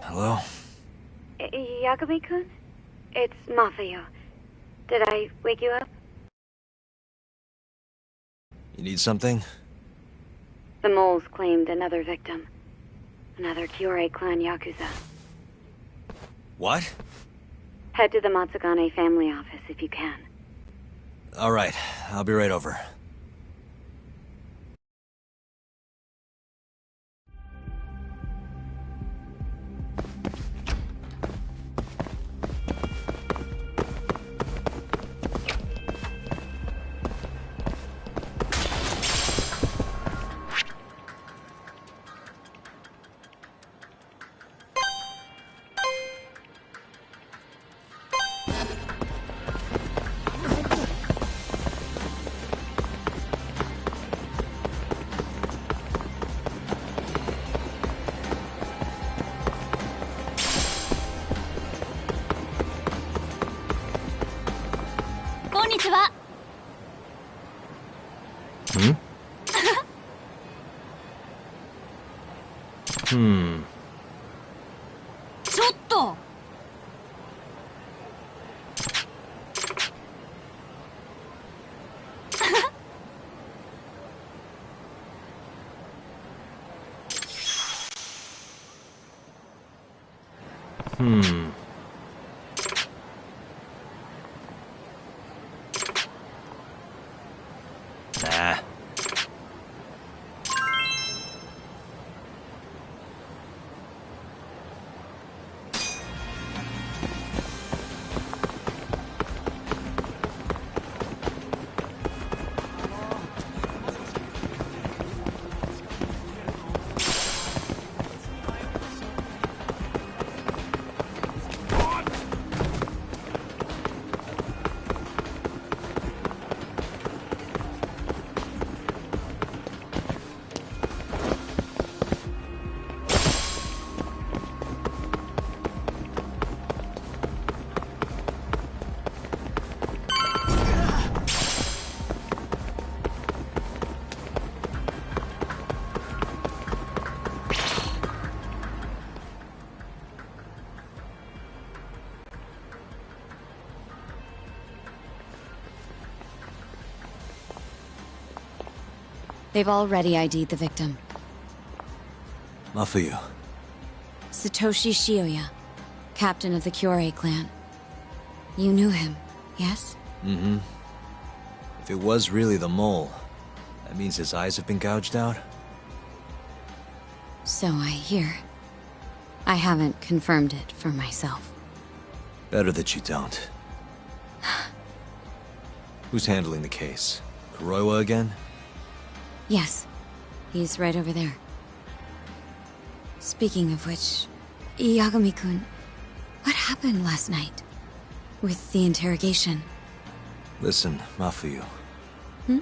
Hello? Yagami-kun? It's Mafuyu. Did I wake you up? You need something? The moles claimed another victim. Another Kyorei clan Yakuza. What? Head to the Matsugane family office if you can. Alright, I'll be right over. Hmm? Hmm. ちょっと Hmm. Nah. They've already ID'd the victim. Mafuyu. Satoshi Shioya, captain of the Kyorei clan. You knew him, yes? Mm-hmm. If it was really the mole, that means his eyes have been gouged out? So I hear. I haven't confirmed it for myself. Better that you don't. Who's handling the case? Kuroiwa again? Yes. He's right over there. Speaking of which, Yagami-kun, what happened last night? With the interrogation? Listen, Mafuyu. Hmm?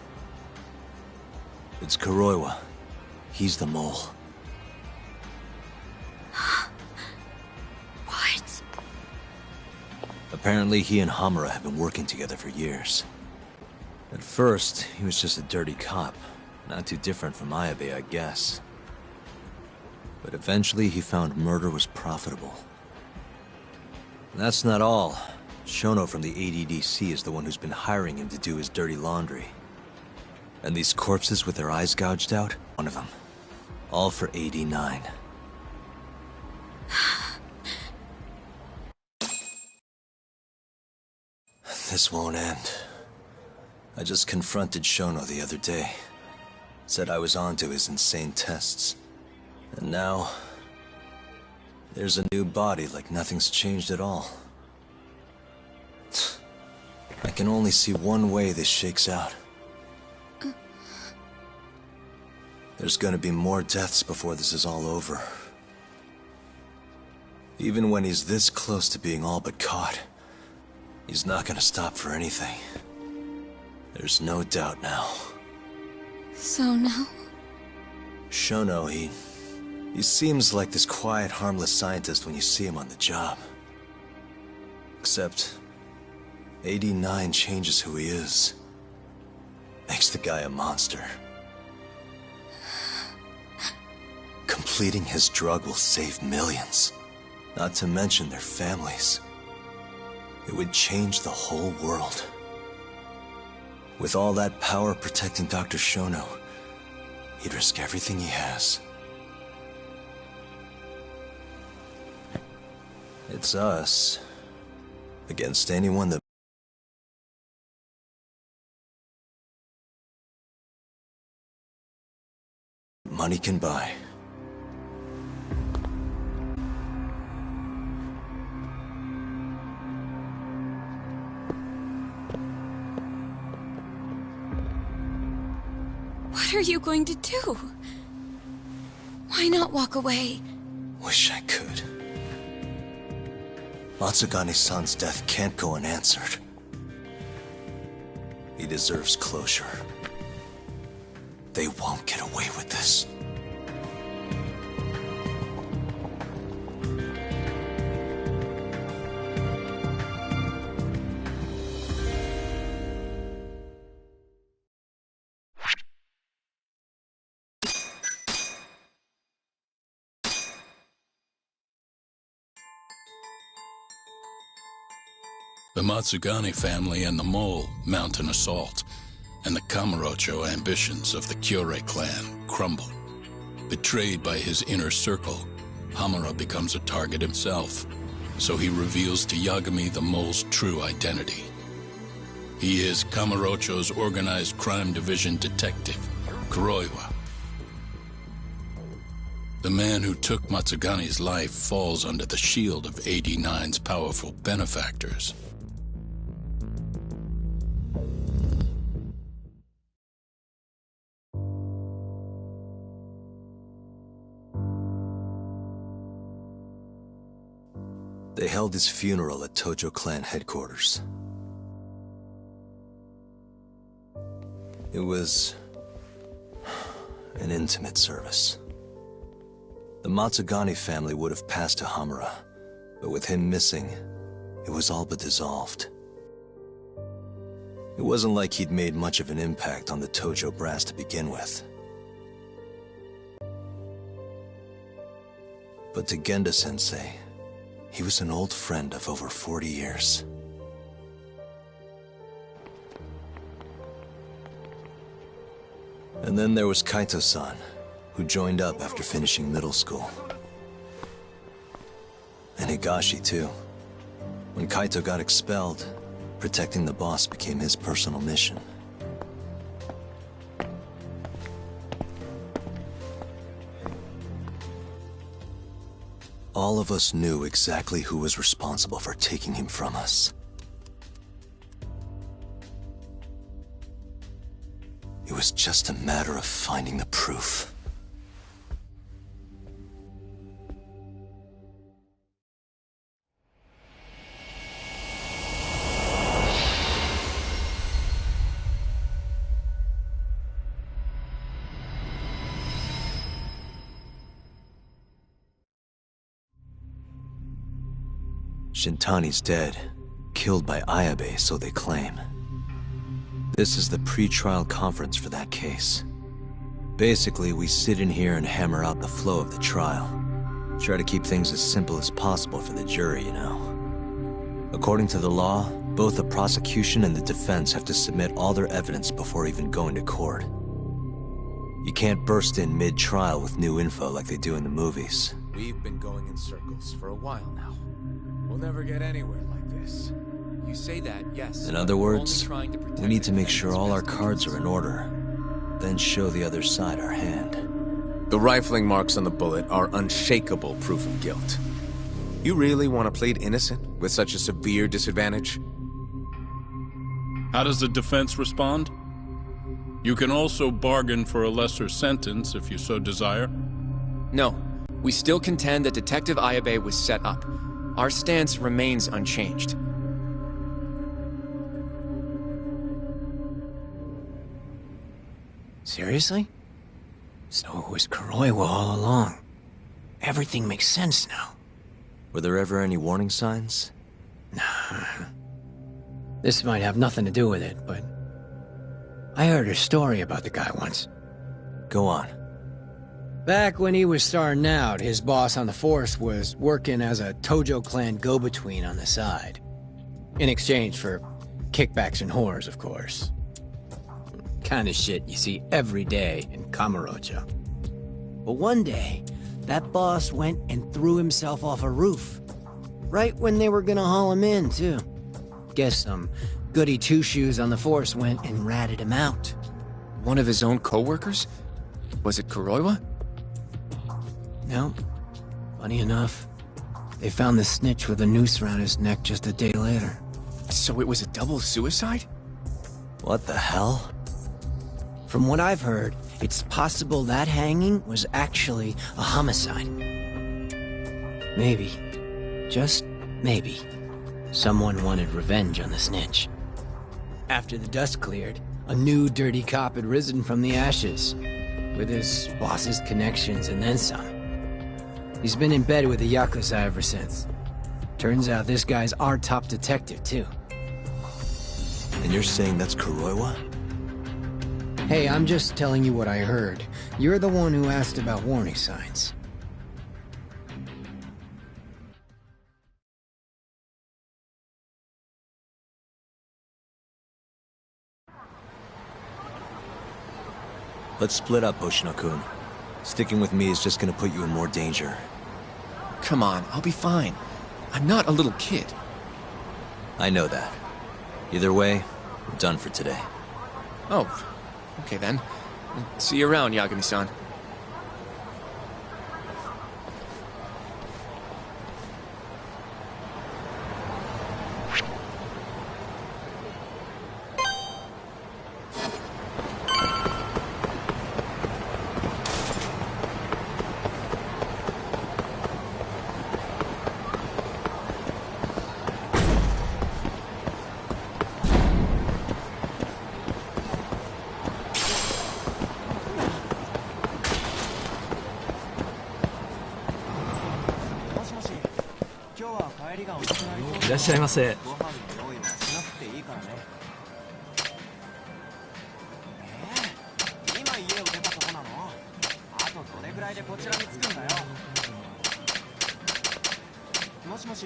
It's Kuroiwa. He's the mole. What? Apparently he and Hamura have been working together for years. At first, he was just a dirty cop. Not too different from Ayabe, I guess. But eventually he found murder was profitable. And that's not all. Shono from the ADDC is the one who's been hiring him to do his dirty laundry. And these corpses with their eyes gouged out? One of them. All for 89. This won't end. I just confronted Shono the other day. Said I was onto his insane tests. And now... there's a new body like nothing's changed at all. I can only see one way this shakes out. There's gonna be more deaths before this is all over. Even when he's this close to being all but caught, he's not gonna stop for anything. There's no doubt now. So now? Shono, he seems like this quiet, harmless scientist when you see him on the job. Except, 89 changes who he is. Makes the guy a monster. Depleting his drug will save millions, not to mention their families. It would change the whole world. With all that power protecting Dr. Shono, he'd risk everything he has. It's us against anyone that money can buy. What are you going to do? Why not walk away? Wish I could. Matsugane-san's death can't go unanswered. He deserves closure. They won't get away with this. The Matsugane family and the Mole mount an assault, and the Kamurocho ambitions of the Kyorei clan crumble. Betrayed by his inner circle, Hamura becomes a target himself, so he reveals to Yagami the Mole's true identity. He is Kamurocho's organized crime division detective, Kuroiwa. The man who took Matsugane's life falls under the shield of 89's powerful benefactors. They held his funeral at Tojo clan headquarters. It was an intimate service. The Matsugane family would have passed to Hamura, but with him missing, it was all but dissolved. It wasn't like he'd made much of an impact on the Tojo brass to begin with. But to Genda-sensei, he was an old friend of over 40 years. And then there was Kaito-san, who joined up after finishing middle school. And Higashi, too. When Kaito got expelled, protecting the boss became his personal mission. All of us knew exactly who was responsible for taking him from us. It was just a matter of finding the proof. Shintani's dead, killed by Ayabe, so they claim. This is the pre-trial conference for that case. Basically, we sit in here and hammer out the flow of the trial. Try to keep things as simple as possible for the jury, you know. According to the law, both the prosecution and the defense have to submit all their evidence before even going to court. You can't burst in mid-trial with new info like they do in the movies. We've been going in circles for a while now. We'll never get anywhere like this. You say that, yes. In other words, we need to make sure all our cards are in order, then show the other side our hand. The rifling marks on the bullet are unshakable proof of guilt. You really want to plead innocent with such a severe disadvantage? How does the defense respond? You can also bargain for a lesser sentence if you so desire. No, we still contend that Detective Ayabe was set up. Our stance remains unchanged. Seriously? So it was Kuroiwa all along. Everything makes sense now. Were there ever any warning signs? Nah. This might have nothing to do with it, but I heard a story about the guy once. Go on. Back when he was starting out, his boss on the force was working as a Tojo clan go-between on the side. In exchange for kickbacks and whores, of course. Kind of shit you see every day in Kamurocho. But one day, that boss went and threw himself off a roof. Right when they were gonna haul him in, too. Guess some goody two-shoes on the force went and ratted him out. One of his own co-workers? Was it Kuroiwa? No. Funny enough, they found the snitch with a noose around his neck just a day later. So it was a double suicide? What the hell? From what I've heard, it's possible that hanging was actually a homicide. Maybe, just maybe, someone wanted revenge on the snitch. After the dust cleared, a new dirty cop had risen from the ashes, with his boss's connections and then some. He's been in bed with the Yakuza ever since. Turns out this guy's our top detective, too. And you're saying that's Kuroiwa? Hey, I'm just telling you what I heard. You're the one who asked about warning signs. Let's split up, Hoshino-kun. Sticking with me is just gonna put you in more danger. Come on, I'll be fine. I'm not a little kid. I know that. Either way, we're done for today. Oh, okay then. See you around, Yagami-san.いらっしゃいませ。今家を出たとこなの？あとどれくらいでこちらに着くんだよ。もしもし、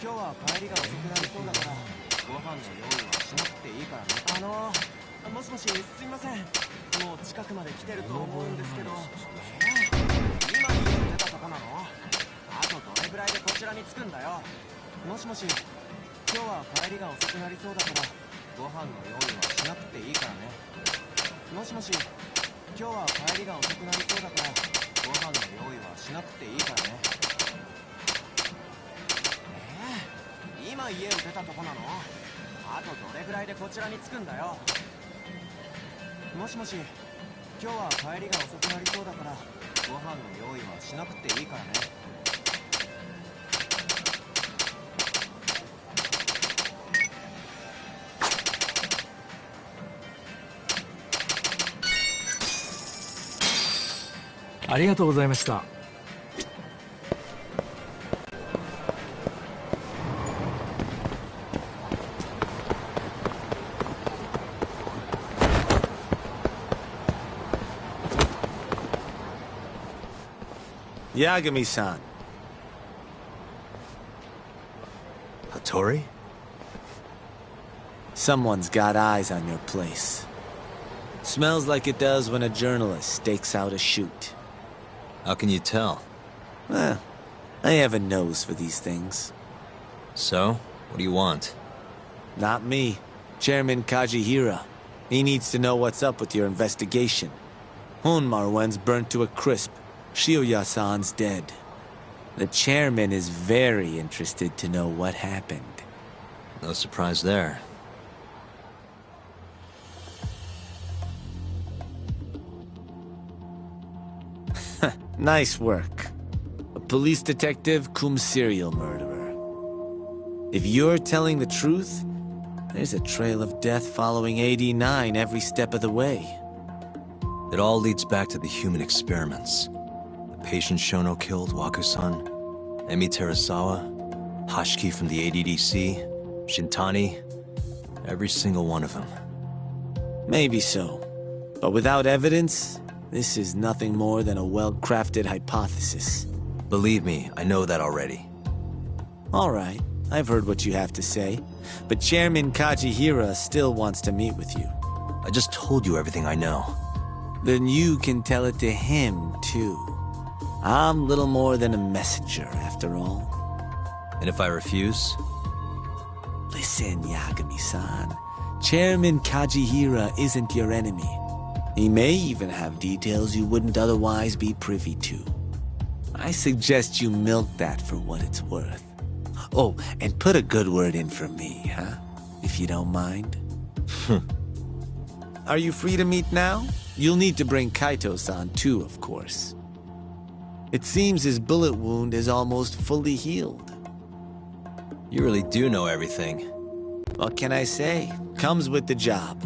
今日は帰りが遅くなりそうだからご飯の用意はしなくていいからね。もしもし、すいません。もう近くまで来てると思うんですけど。今家を出たとこなの？あとどれくらいでこちらに着くんだよ。もしもし、今日は帰りが遅くなりそうだからご飯の用意はしなくていいからね。もしもし、今日は帰りが遅くなりそうだからご飯の用意はしなくていいからね。今家を出たとこなの？あとどれくらいでこちらに着くんだよ。もしもし、今日は帰りが遅くなりそうだからご飯の用意はしなくていいからね。ありがとうございました。Yagami-san. Hattori? Someone's got eyes on your place. Smells like it does when a journalist stakes out a shoot. How can you tell? Well, I have a nose for these things. So, what do you want? Not me. Chairman Kajihira. He needs to know what's up with your investigation. Honmaruen's burnt to a crisp. Shioya-san's dead. The chairman is very interested to know what happened. No surprise there. Nice work. A police detective cum serial murderer. If you're telling the truth, there's a trail of death following AD9 every step of the way. It all leads back to the human experiments. The patient Shono killed, Waku-san, Emi Terasawa, Hashiki from the ADDC, Shintani, every single one of them. Maybe so. But without evidence, This is nothing more than a well-crafted hypothesis. Believe me, I know that already. All right, I've heard what you have to say, but Chairman Kajihira still wants to meet with you. I just told you everything I know. Then you can tell it to him, too. I'm little more than a messenger, after all. And if I refuse? Listen, Yagami-san. Chairman Kajihira isn't your enemy. He may even have details you wouldn't otherwise be privy to. I suggest you milk that for what it's worth. Oh, and put a good word in for me, huh? If you don't mind. Are you free to meet now? You'll need to bring Kaito-san too, of course. It seems his bullet wound is almost fully healed. You really do know everything. What can I say? Comes with the job.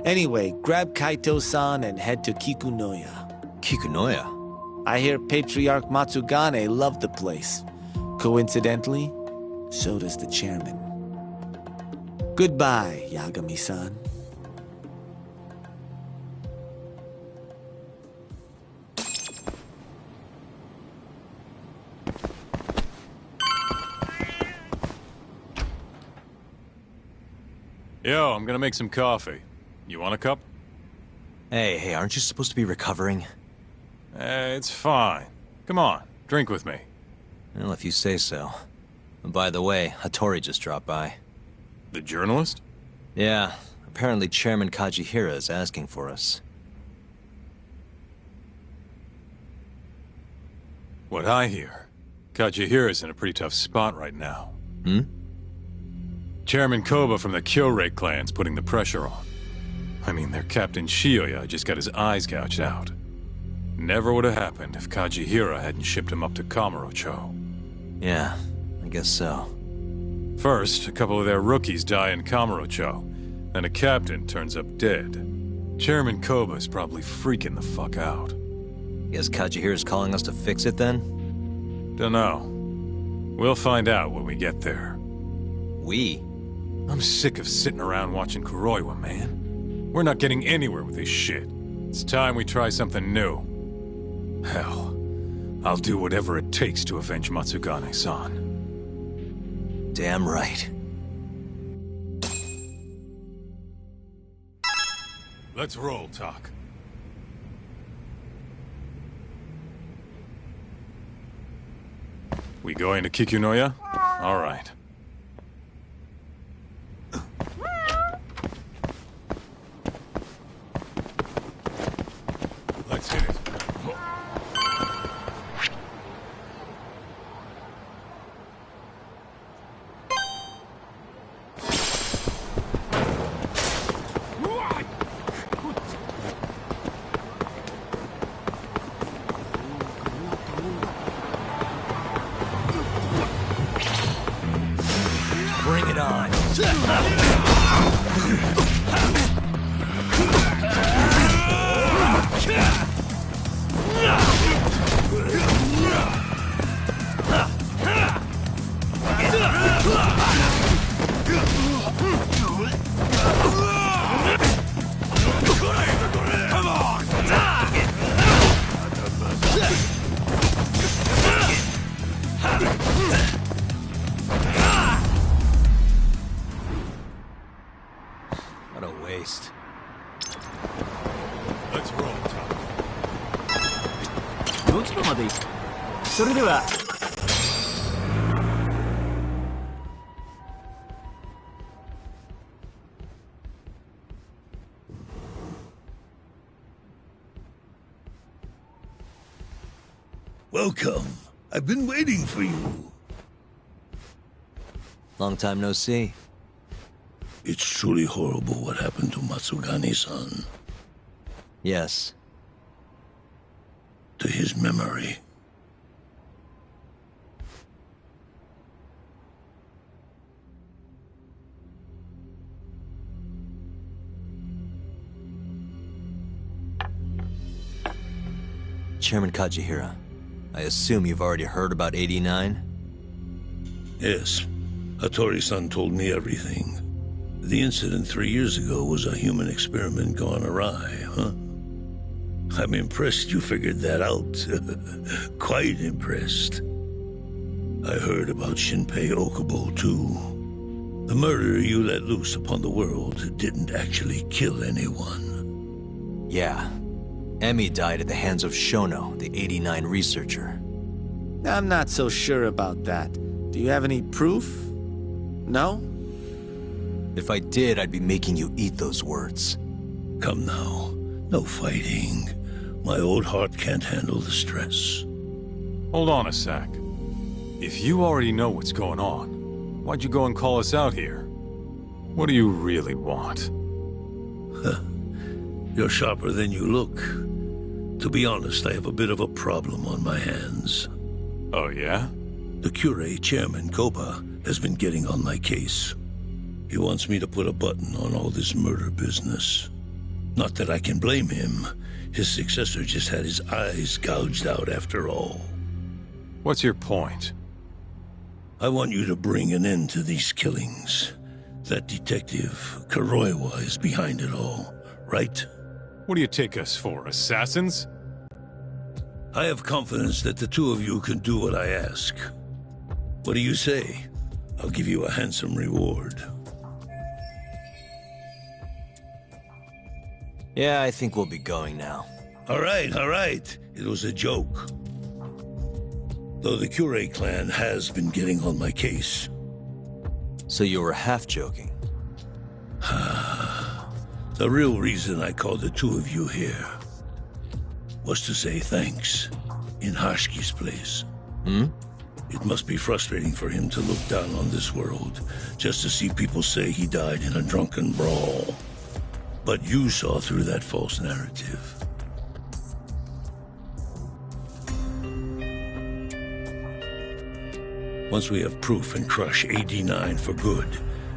Anyway, grab Kaito-san and head to Kikunoya. Kikunoya? I hear Patriarch Matsugane loved the place. Coincidentally, so does the chairman. Goodbye, Yagami-san. Yo, I'm gonna make some coffee. You want a cup? Hey, aren't you supposed to be recovering? It's fine. Come on, drink with me. Well, if you say so. And by the way, Hattori just dropped by. The journalist? Yeah, apparently Chairman Kajihira is asking for us. What I hear, Kajihira's in a pretty tough spot right now. Hmm? Chairman Koba from the Kyorei clan's putting the pressure on. I mean, their Captain Shioya just got his eyes gouged out. Never would have happened if Kajihira hadn't shipped him up to Kamurocho. Yeah, I guess so. First, a couple of their rookies die in Kamurocho, and a captain turns up dead. Chairman Koba's probably freaking the fuck out. Guess Kajihira's calling us to fix it then? Dunno. We'll find out when we get there. We? I'm sick of sitting around watching Kuroiwa, man. We're not getting anywhere with this shit. It's time we try something new. Hell, I'll do whatever it takes to avenge Matsugane-san. Damn right. Let's roll, Tak. We going to Kikunoya? All right. Let's hit it. Bring it on. What a waste. Let's roll, Tak. どちらまで行く？それでは。Welcome. I've been waiting for you. Long time no see. It's truly horrible what happened to Matsugane-san. Yes. To his memory. Chairman Kajihira, I assume you've already heard about 89? Yes. Hattori-san told me everything. The incident 3 years ago was a human experiment gone awry, huh? I'm impressed you figured that out. Quite impressed. I heard about Shinpei Okubo, too. The murderer you let loose upon the world didn't actually kill anyone. Yeah. Emmy died at the hands of Shono, the 89 researcher. I'm not so sure about that. Do you have any proof? No? If I did, I'd be making you eat those words. Come now. No fighting. My old heart can't handle the stress. Hold on a sec. If you already know what's going on, why'd you go and call us out here? What do you really want? You're sharper than you look. To be honest, I have a bit of a problem on my hands. Oh, yeah? The Cure, Chairman Koba, has been getting on my case. He wants me to put a button on all this murder business. Not that I can blame him. His successor just had his eyes gouged out after all. What's your point? I want you to bring an end to these killings. That detective, Kuroiwa, is behind it all, right? What do you take us for, assassins? I have confidence that the two of you can do what I ask. What do you say? I'll give you a handsome reward. Yeah, I think we'll be going now. All right. It was a joke. Though the Cure clan has been getting on my case. So you were half joking? The real reason I called the two of you here was to say thanks in Hashki's place. It must be frustrating for him to look down on this world just to see people say he died in a drunken brawl. But you saw through that false narrative. Once we have proof and crush AD9 for good,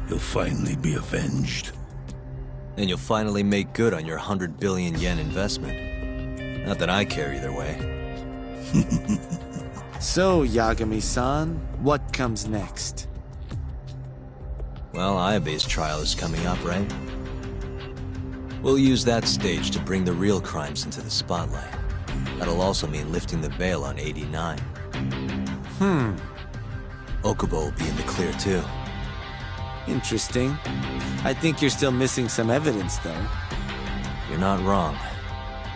you'll finally be avenged. And you'll finally make good on your 100 billion yen investment. Not that I care either way. So, Yagami-san, what comes next? Well, Ayabe's trial is coming up, right? We'll use that stage to bring the real crimes into the spotlight. That'll also mean lifting the veil on 89. Okubo will be in the clear, too. Interesting. I think you're still missing some evidence, though. You're not wrong.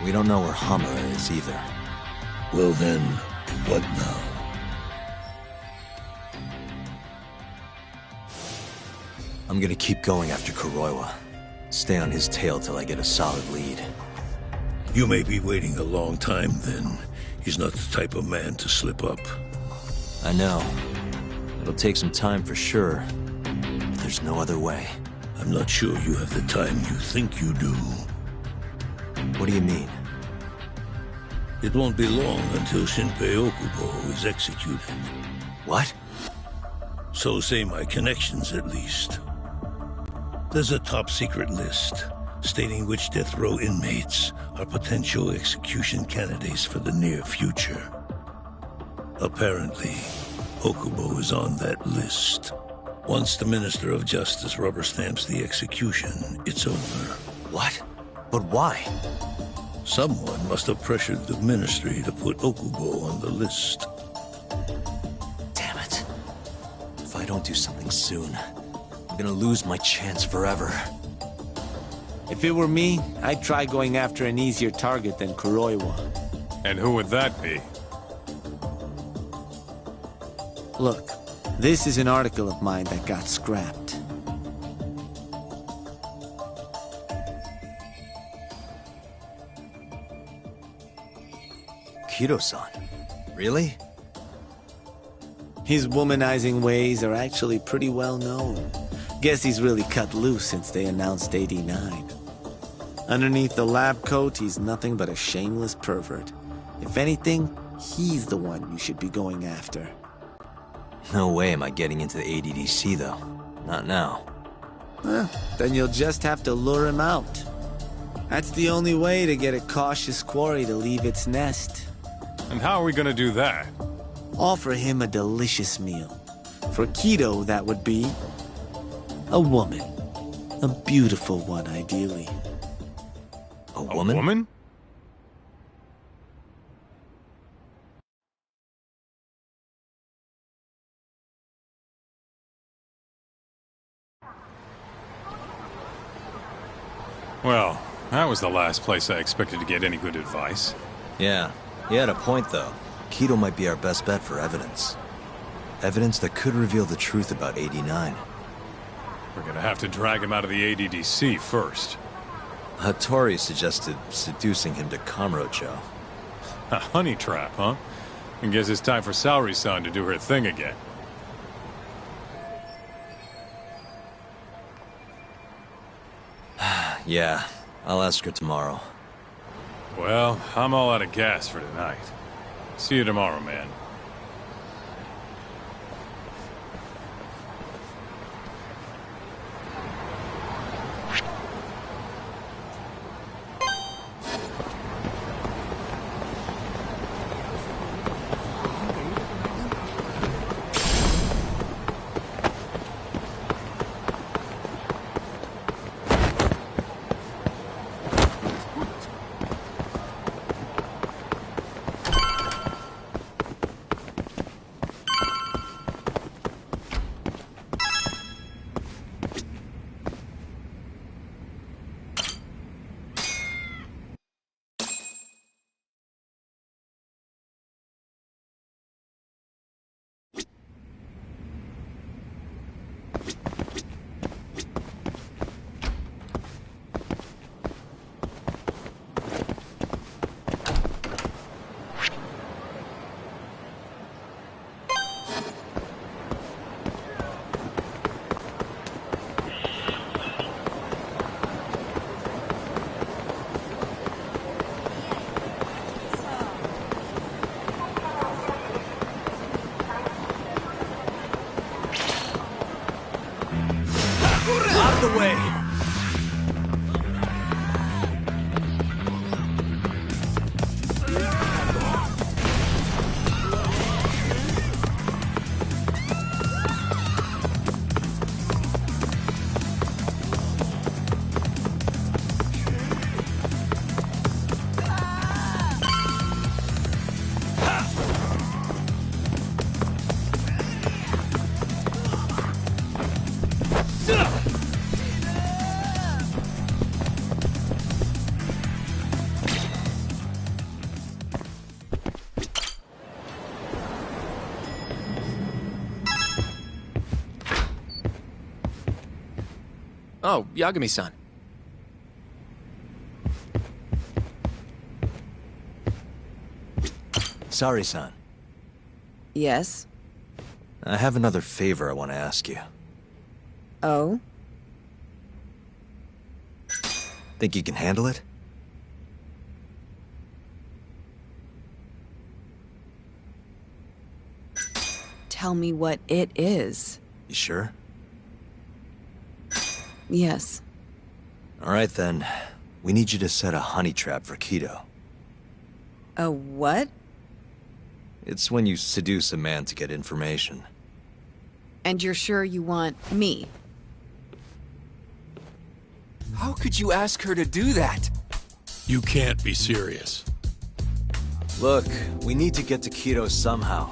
We don't know where Hamura is, either. Well then, what now? I'm gonna keep going after Kuroiwa. Stay on his tail till I get a solid lead. You may be waiting a long time then. He's not the type of man to slip up. I know. It'll take some time for sure, but there's no other way. I'm not sure you have the time you think you do. What do you mean? It won't be long until Shinpei Okubo is executed. What? So say my connections, at least. There's a top-secret list stating which death row inmates are potential execution candidates for the near future. Apparently, Okubo is on that list. Once the Minister of Justice rubber stamps the execution, it's over. What? But why? Someone must have pressured the Ministry to put Okubo on the list. Damn it. If I don't do something soon, I'm gonna lose my chance forever. If it were me, I'd try going after an easier target than Kuroiwa. And who would that be? Look, this is an article of mine that got scrapped. Kido-san? Really? His womanizing ways are actually pretty well known. Guess he's really cut loose since they announced 89. Underneath the lab coat, he's nothing but a shameless pervert. If anything, he's the one you should be going after. No way am I getting into the ADDC, though. Not now. Then you'll just have to lure him out. That's the only way to get a cautious quarry to leave its nest. And how are we gonna do that? Offer him a delicious meal. For Kido, that would be a woman. A beautiful one, ideally. A woman? A woman? Well, that was the last place I expected to get any good advice. Yeah, he had a point though. Keto might be our best bet for evidence. Evidence that could reveal the truth about 89. We're gonna have to drag him out of the ADDC first. Hattori suggested seducing him to Kamurocho. A honey trap, huh? I guess it's time for Saori-san to do her thing again. Yeah, I'll ask her tomorrow. Well, I'm all out of gas for tonight. See you tomorrow, man. Out of the way! Oh, Yagami-san. Saori-san, Yes? I have another favor I want to ask you. Oh? Think you can handle it? Tell me what it is. You sure? Yes. All right then. We need you to set a honey trap for Keto. A what? It's when you seduce a man to get information. And you're sure you want me? How could you ask her to do that? You can't be serious. Look, we need to get to Keto somehow.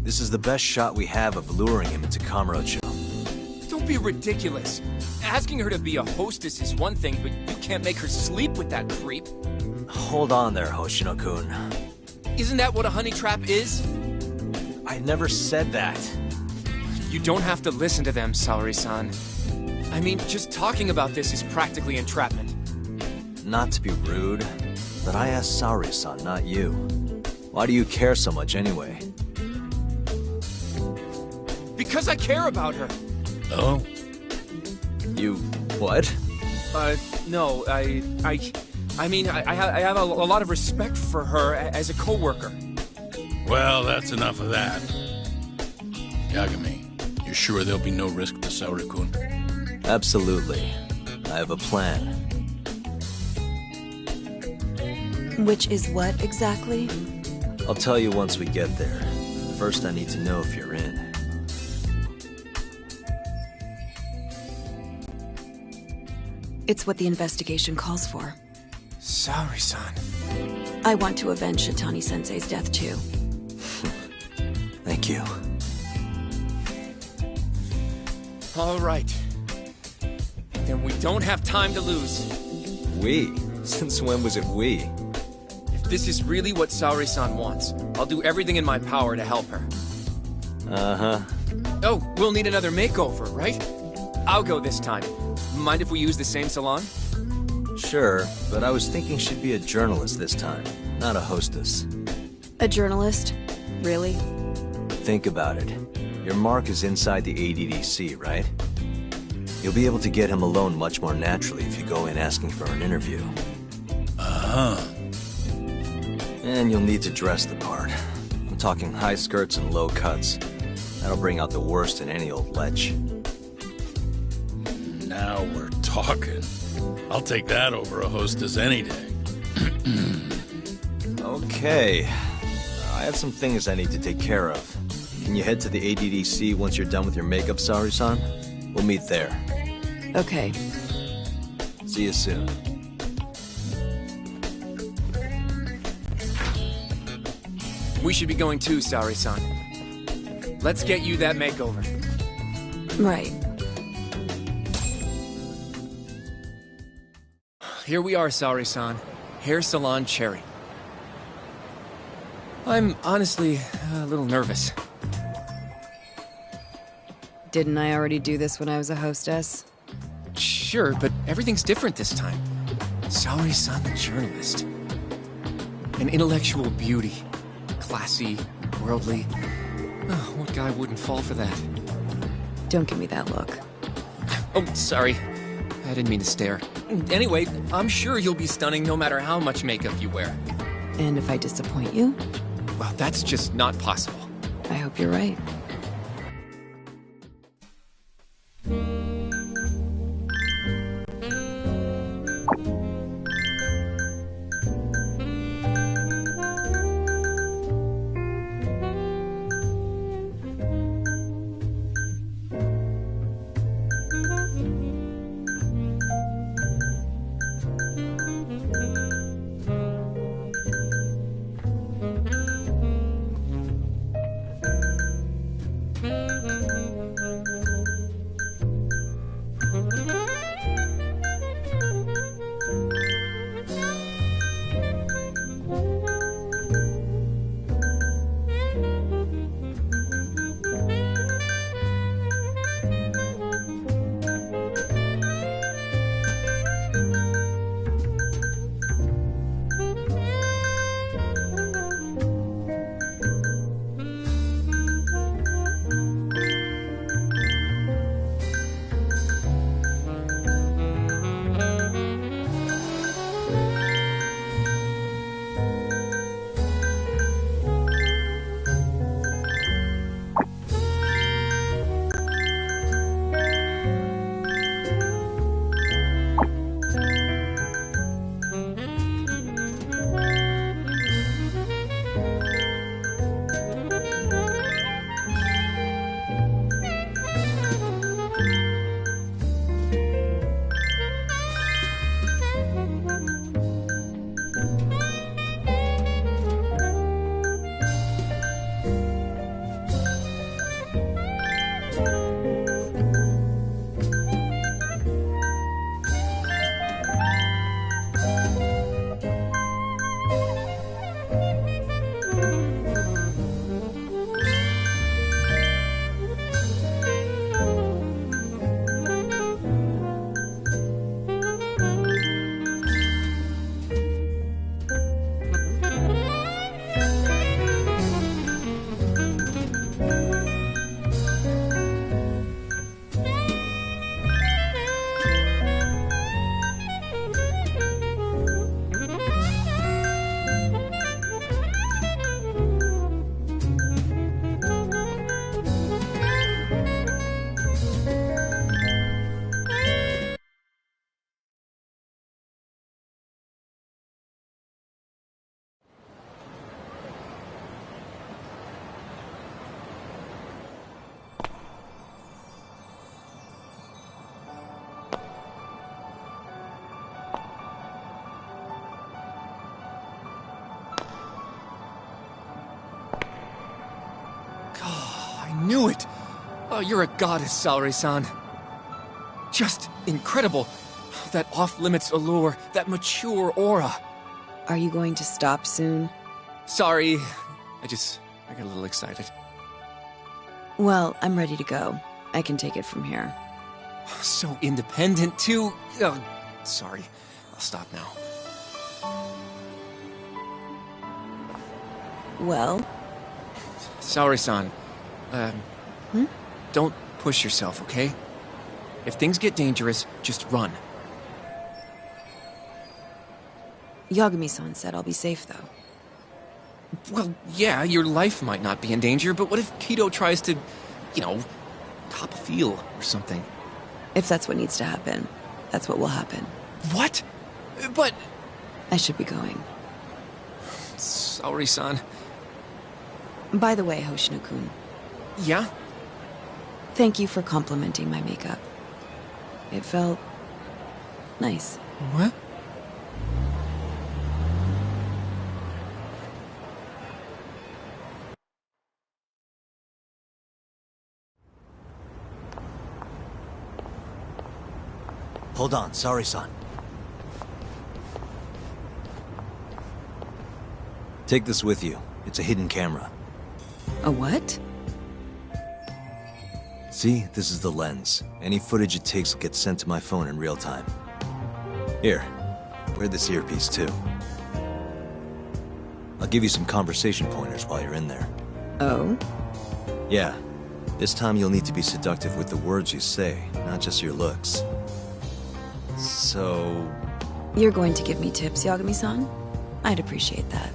This is the best shot we have of luring him into Kamurocho. Don't be ridiculous. Asking her to be a hostess is one thing, but you can't make her sleep with that creep. Hold on there, Hoshino-kun. Isn't that what a honey trap is? I never said that. You don't have to listen to them, Saori-san. I mean, just talking about this is practically entrapment. Not to be rude, but I asked Saori-san, not you. Why do you care so much anyway? Because I care about her. Oh? You... what? No, I mean, I have a lot of respect for her as a co-worker. Well, that's enough of that. Yagami, you sure there'll be no risk to Saori-kun? Absolutely. I have a plan. Which is what, exactly? I'll tell you once we get there. First, I need to know if you're in. It's what the investigation calls for. Saori-san. I want to avenge Shitani-sensei's death, too. Thank you. All right. Then we don't have time to lose. We? Since when was it we? If this is really what Saori-san wants, I'll do everything in my power to help her. Uh-huh. Oh, we'll need another makeover, right? I'll go this time. Mind if we use the same salon? Sure, but I was thinking she'd be a journalist this time, not a hostess. A journalist? Really? Think about it. Your mark is inside the ADDC, right? You'll be able to get him alone much more naturally if you go in asking for an interview. Uh-huh. And you'll need to dress the part. I'm talking high skirts and low cuts. That'll bring out the worst in any old lech. Now we're talking. I'll take that over a hostess any day. Okay. I have some things I need to take care of. Can you head to the ADDC once you're done with your makeup, Saori-san? We'll meet there. Okay. See you soon. We should be going too, Saori-san. Let's get you that makeover. Right. Here we are, Saori-san. Hair Salon Cherry. I'm honestly a little nervous. Didn't I already do this when I was a hostess? Sure, but everything's different this time. Saori-san, the journalist. An intellectual beauty. Classy, worldly. Oh, what guy wouldn't fall for that? Don't give me that look. Oh, sorry. I didn't mean to stare. Anyway, I'm sure you'll be stunning no matter how much makeup you wear. And if I disappoint you? Well, that's just not possible. I hope you're right. I knew it! Oh, you're a goddess, Saori-san. Just incredible. That off-limits allure, that mature aura. Are you going to stop soon? Sorry. I got a little excited. Well, I'm ready to go. I can take it from here. So independent, too. Ugh, sorry. I'll stop now. Well? Saori-san. Don't push yourself, okay? If things get dangerous, just run. Yagami-san said I'll be safe, though. Well, yeah, your life might not be in danger, but what if Kido tries to, top a feel or something? If that's what needs to happen, that's what will happen. What? But... I should be going. Saori-san. By the way, Hoshino-kun. Yeah? Thank you for complimenting my makeup. It felt... nice. What? Hold on, sorry, son. Take this with you. It's a hidden camera. A what? See, this is the lens. Any footage it takes will get sent to my phone in real time. Here, wear this earpiece too. I'll give you some conversation pointers while you're in there. Oh? Yeah. This time you'll need to be seductive with the words you say, not just your looks. So... You're going to give me tips, Yagami-san? I'd appreciate that.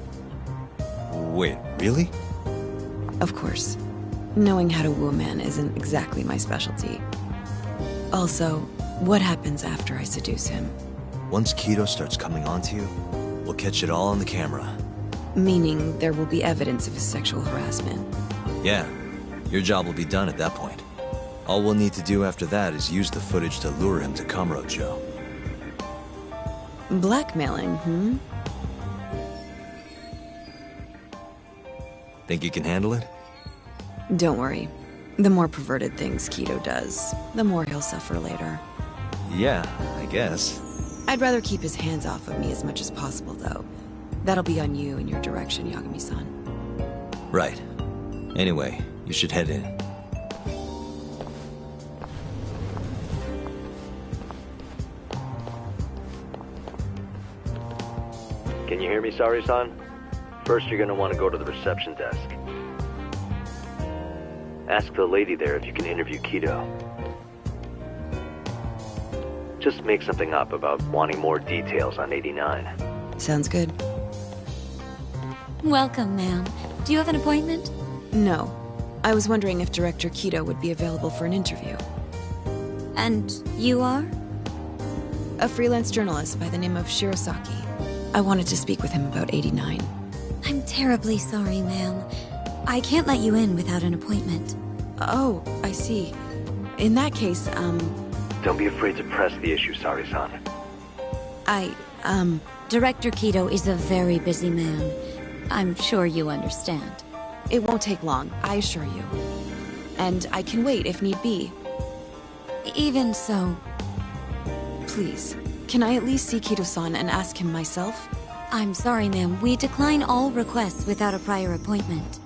Wait, really? Of course. Knowing how to woo a man isn't exactly my specialty. Also, what happens after I seduce him? Once Kido starts coming onto you, we'll catch it all on the camera. Meaning there will be evidence of his sexual harassment. Yeah, your job will be done at that point. All we'll need to do after that is use the footage to lure him to Kamurocho. Blackmailing, Think you can handle it? Don't worry. The more perverted things Kido does, the more he'll suffer later. Yeah, I guess. I'd rather keep his hands off of me as much as possible, though. That'll be on you and your direction, Yagami-san. Right. Anyway, you should head in. Can you hear me, Saori-san? First, you're gonna want to go to the reception desk. Ask the lady there if you can interview Kido. Just make something up about wanting more details on 89. Sounds good. Welcome, ma'am. Do you have an appointment? No. I was wondering if Director Kido would be available for an interview. And you are? A freelance journalist by the name of Shirosaki. I wanted to speak with him about 89. I'm terribly sorry, ma'am. I can't let you in without an appointment. Oh, I see. In that case, Don't be afraid to press the issue, Saori-san. Director Kido is a very busy man. I'm sure you understand. It won't take long, I assure you. And I can wait if need be. Even so... Please, can I at least see Kido-san and ask him myself? I'm sorry, ma'am. We decline all requests without a prior appointment.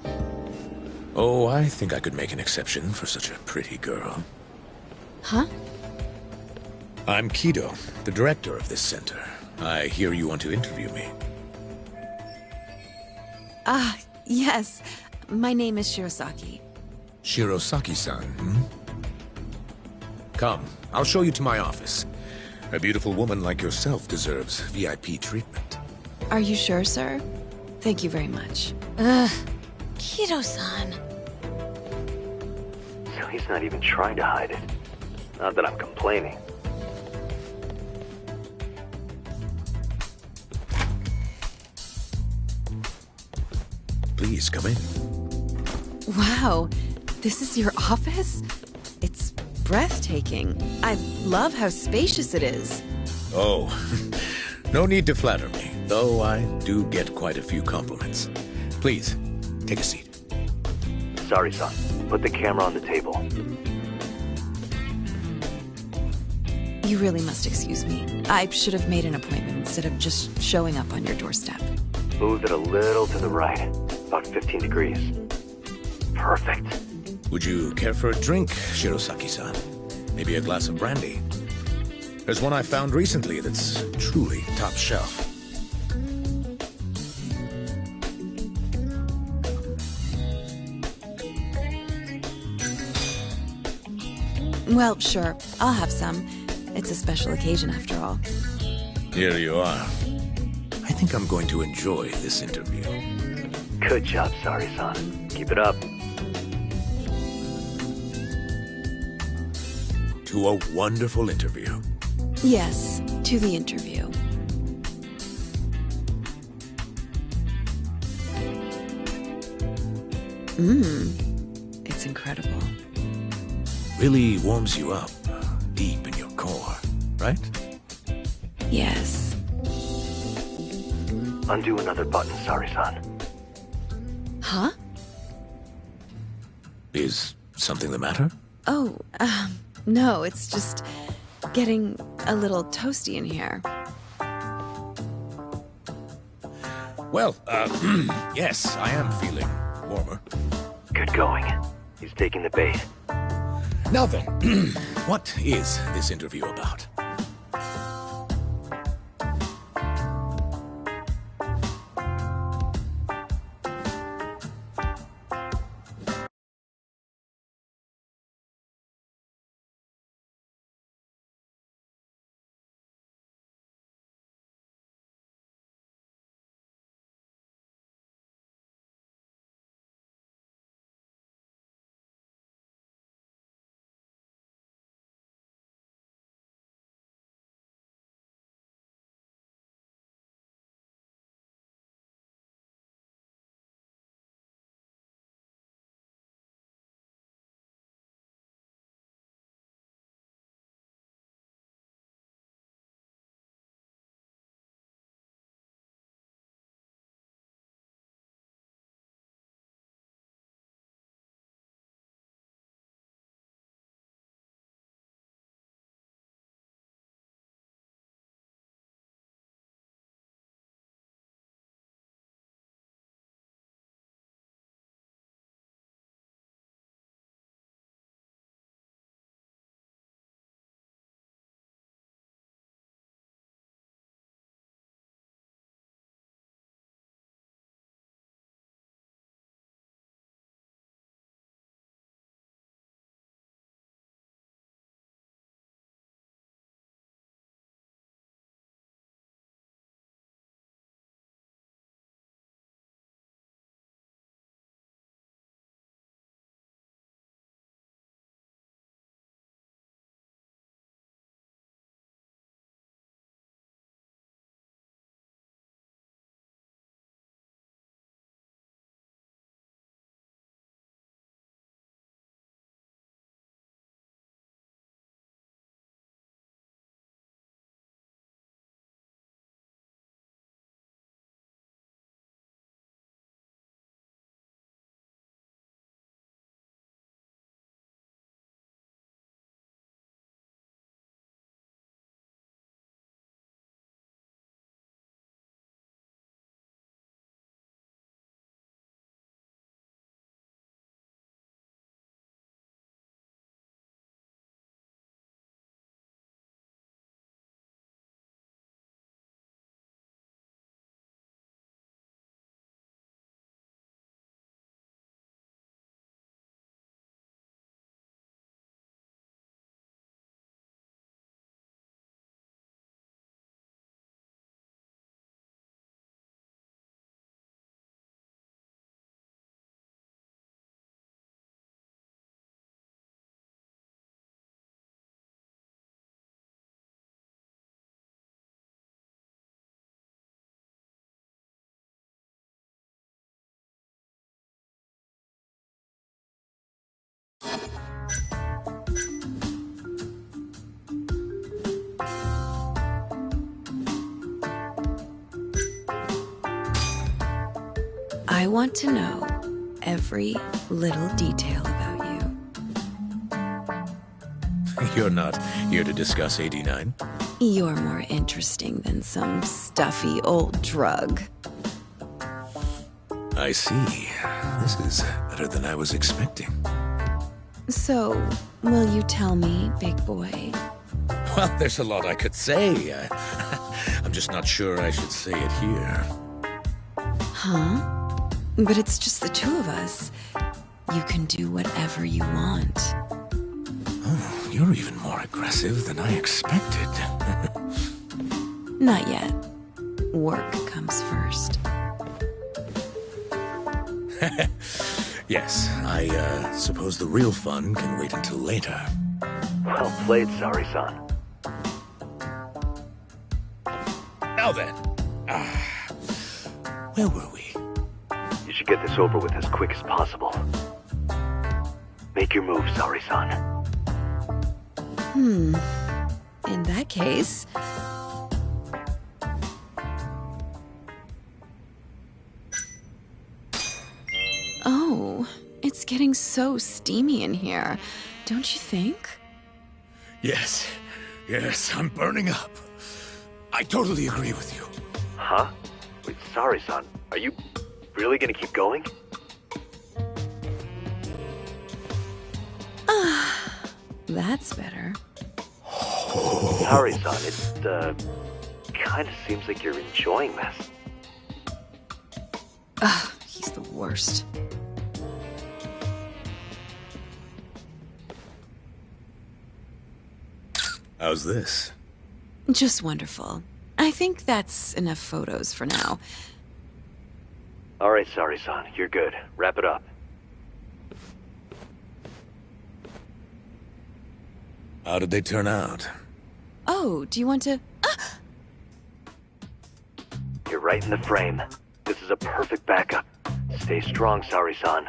Oh, I think I could make an exception for such a pretty girl. Huh? I'm Kido, the director of this center. I hear you want to interview me. Ah, yes. My name is Shirosaki. Shirosaki-san, Come, I'll show you to my office. A beautiful woman like yourself deserves VIP treatment. Are you sure, sir? Thank you very much. Kido-san. So he's not even trying to hide it. Not that I'm complaining. Please, come in. Wow, this is your office? It's breathtaking. I love how spacious it is. Oh, no need to flatter me, though I do get quite a few compliments. Please, take a seat. Sorry, son. Put the camera on the table. You really must excuse me. I should have made an appointment instead of just showing up on your doorstep. Moved it a little to the right, about 15 degrees. Perfect. Would you care for a drink, Shirosaki-san? Maybe a glass of brandy? There's one I found recently that's truly top shelf. Well, sure. I'll have some. It's a special occasion after all. Here you are. I think I'm going to enjoy this interview. Good job, Sari-san. Keep it up. To a wonderful interview. Yes, to the interview. It's incredible. Really warms you up, deep in your core, right? Yes. Undo another button, Sari-san. Huh? Is something the matter? Oh, no, it's just getting a little toasty in here. Well, yes, I am feeling warmer. Good going. He's taking the bait. Now then, what is this interview about? I want to know every little detail about you. You're not here to discuss 89? You're more interesting than some stuffy old drug. I see. This is better than I was expecting. So, will you tell me, big boy? Well, there's a lot I could say. I'm just not sure I should say it here. Huh? But it's just the two of us. You can do whatever you want. Oh, you're even more aggressive than I expected. Not yet. Work comes first. Yes, I suppose the real fun can wait until later. Well played, Sari-san. Now then. Where were we? You should get this over with as quick as possible. Make your move, Sari-san. In that case... Oh, it's getting so steamy in here, don't you think? Yes, I'm burning up. I totally agree with you. Huh? Wait, Sari-san, are you really gonna keep going? That's better. Sari-san, it, kinda seems like you're enjoying this. Ugh, he's the worst. How's this? Just wonderful. I think that's enough photos for now. Alright, Sari-san, you're good. Wrap it up. How did they turn out? Oh, do you want to... You're right in the frame. This is a perfect backup. Stay strong, Sari-san.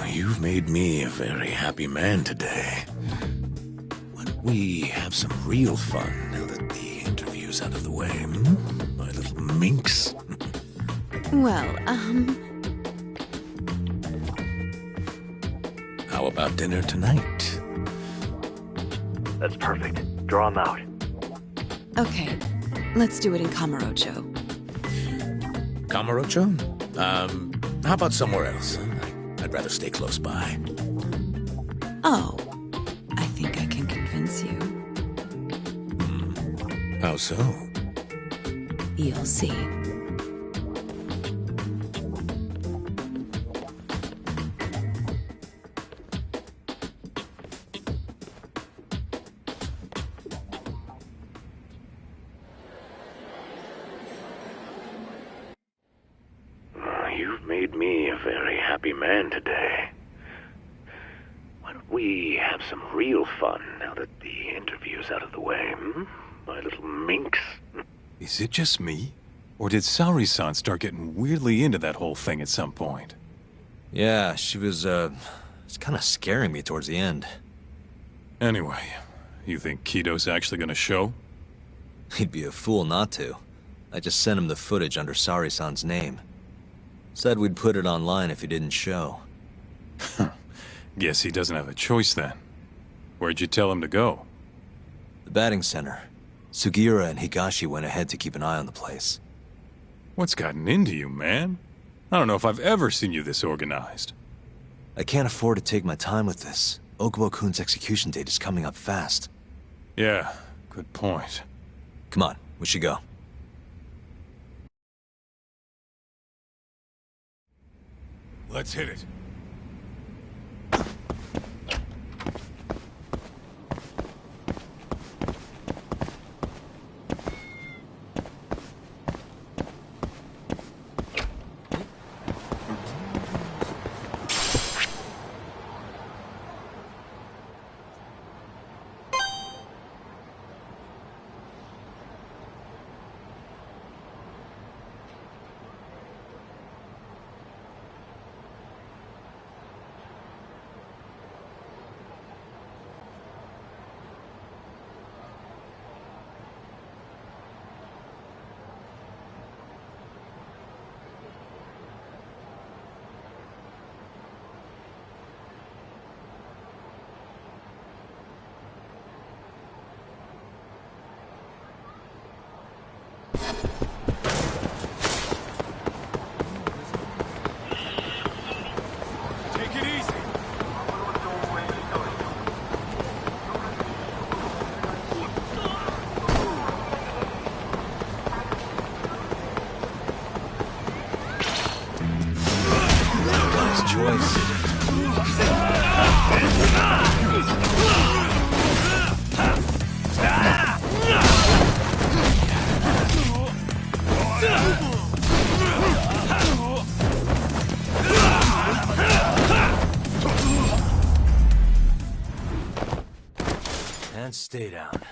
You've made me a very happy man today. Why don't we have some real fun now that the interview's out of the way, my little minx? Well, How about dinner tonight? That's perfect. Draw 'em out. Okay, let's do it in Kamurocho. Kamurocho? How about somewhere else? I'd rather stay close by. Oh, I think I can convince you. How so? You'll see. You've made me a very happy man today. Why don't we have some real fun now that the interview's out of the way, my little minx? Is it just me? Or did Sari-san start getting weirdly into that whole thing at some point? Yeah, she was, it's kind of scaring me towards the end. Anyway, you think Kido's actually gonna show? He'd be a fool not to. I just sent him the footage under Sari-san's name. Said we'd put it online if he didn't show. Guess he doesn't have a choice then. Where'd you tell him to go? The batting center. Sugiura and Higashi went ahead to keep an eye on the place. What's gotten into you, man? I don't know if I've ever seen you this organized. I can't afford to take my time with this. Okubo-kun's execution date is coming up fast. Yeah, good point. Come on, we should go. Let's hit it. and stay down.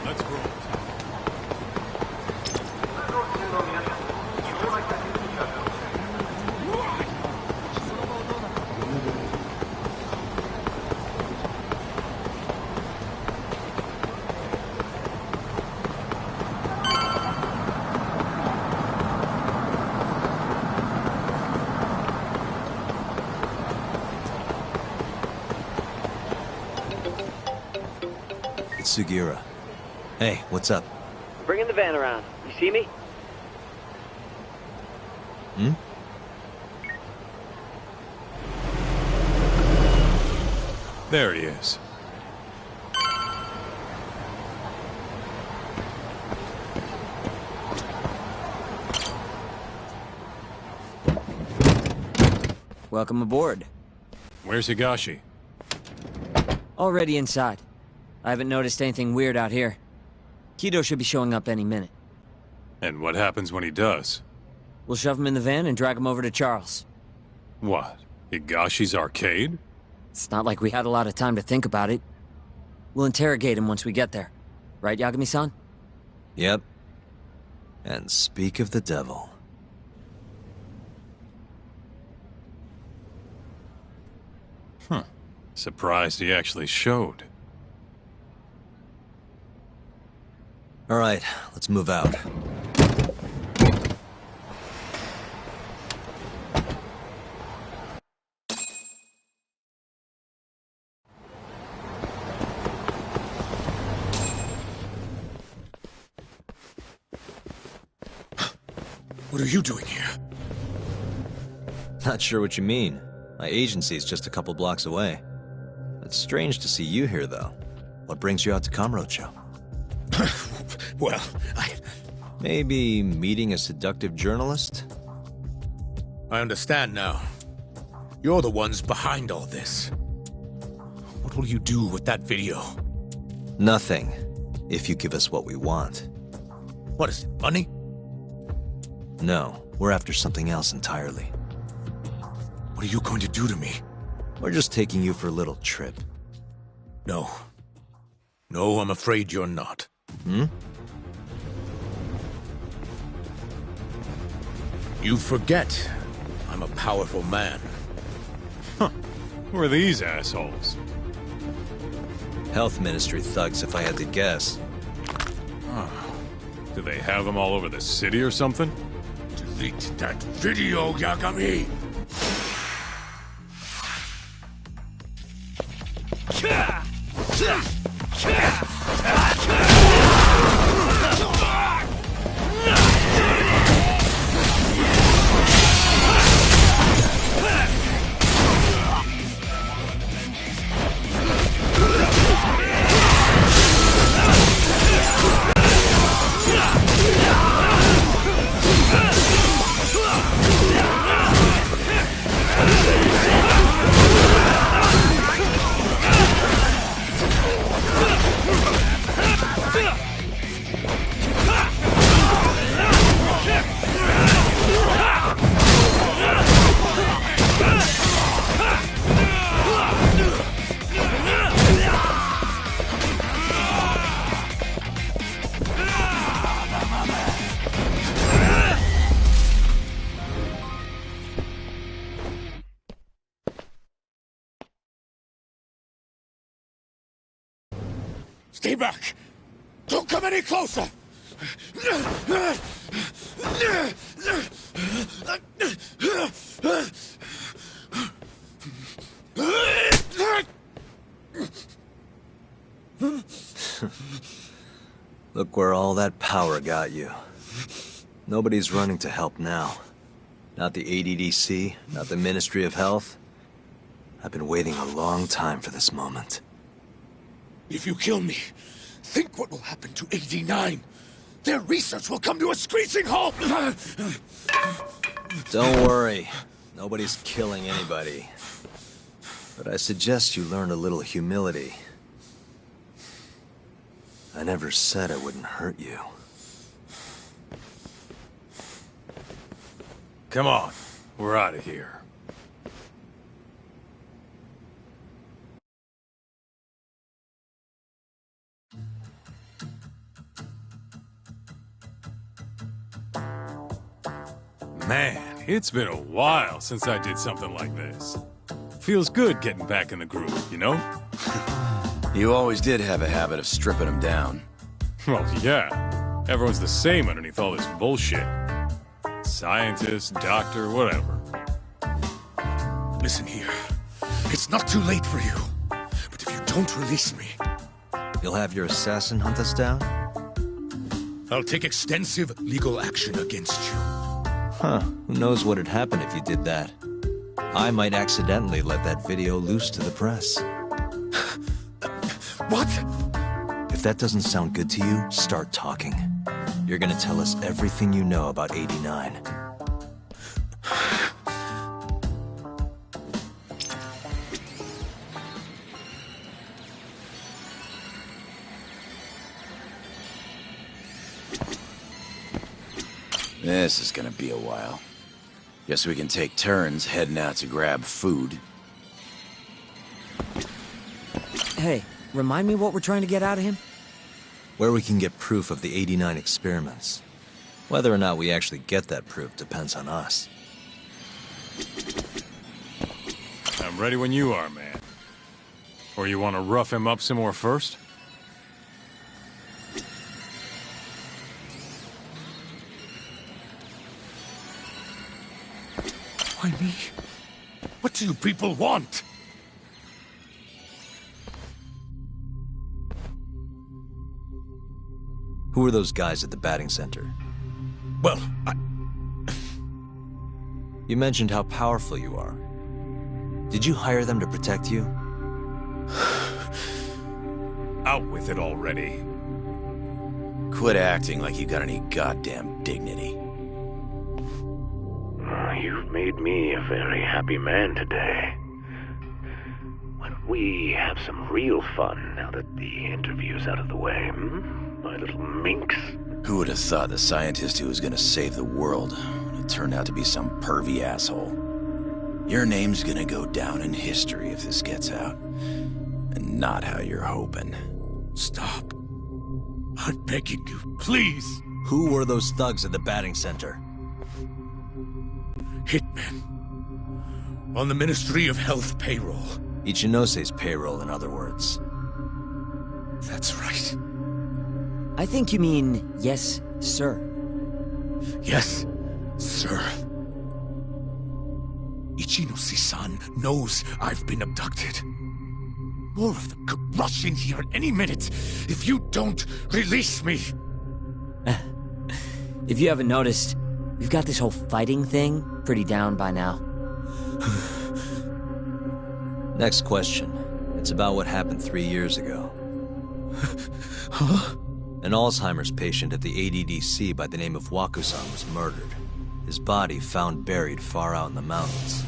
Let's roll. It's Sugira. Hey, what's up? Bringing the van around. You see me? Hmm? There he is. Welcome aboard. Where's Higashi? Already inside. I haven't noticed anything weird out here. Kido should be showing up any minute. And what happens when he does? We'll shove him in the van and drag him over to Charles. What? Higashi's arcade? It's not like we had a lot of time to think about it. We'll interrogate him once we get there. Right, Yagami-san? Yep. And speak of the devil. Huh. Surprised he actually showed. All right, let's move out. What are you doing here? Not sure what you mean. My agency's just a couple blocks away. It's strange to see you here, though. What brings you out to Kamurocho? Well, Maybe meeting a seductive journalist? I understand now. You're the ones behind all this. What will you do with that video? Nothing, if you give us what we want. What is it, money? No, we're after something else entirely. What are you going to do to me? We're just taking you for a little trip. No. No, I'm afraid you're not. Hmm? You forget. I'm a powerful man. Huh. Who are these assholes? Health Ministry thugs, if I had to guess. Do they have them all over the city or something? Delete that video, Yagami! Stay back! Don't come any closer! Look where all that power got you. Nobody's running to help now. Not the ADDC, not the Ministry of Health. I've been waiting a long time for this moment. If you kill me, think what will happen to 89. Their research will come to a screeching halt! Don't worry. Nobody's killing anybody. But I suggest you learn a little humility. I never said I wouldn't hurt you. Come on, we're out of here. Man, it's been a while since I did something like this. Feels good getting back in the groove, you know? You always did have a habit of stripping them down. Well, yeah. Everyone's the same underneath all this bullshit. Scientist, doctor, whatever. Listen here. It's not too late for you. But if you don't release me... You'll have your assassin hunt us down? I'll take extensive legal action against you. Huh. Who knows what'd happen if you did that? I might accidentally let that video loose to the press. What? If that doesn't sound good to you, start talking. You're gonna tell us everything you know about 89. This is gonna be a while. Guess we can take turns heading out to grab food. Hey, remind me what we're trying to get out of him? Where we can get proof of the 89 experiments. Whether or not we actually get that proof depends on us. I'm ready when you are, man. Or you want to rough him up some more first? Why me? What do you people want? Who are those guys at the batting center? Well, You mentioned how powerful you are. Did you hire them to protect you? Out with it already. Quit acting like you got any goddamn dignity. You've made me a very happy man today. Why don't we have some real fun now that the interview's out of the way, my little minx? Who would have thought the scientist who was gonna save the world would turn out to be some pervy asshole? Your name's gonna go down in history if this gets out. And not how you're hoping. Stop. I'm begging you, please. Who were those thugs at the batting center? Hitmen. On the Ministry of Health payroll. Ichinose's payroll, in other words. That's right. I think you mean, yes, sir. Yes, sir. Ichinose-san knows I've been abducted. More of them could rush in here at any minute if you don't release me. If you haven't noticed, we've got this whole fighting thing pretty down by now. Next question. It's about what happened 3 years ago. Huh? An Alzheimer's patient at the ADDC by the name of Waku-san was murdered. His body found buried far out in the mountains.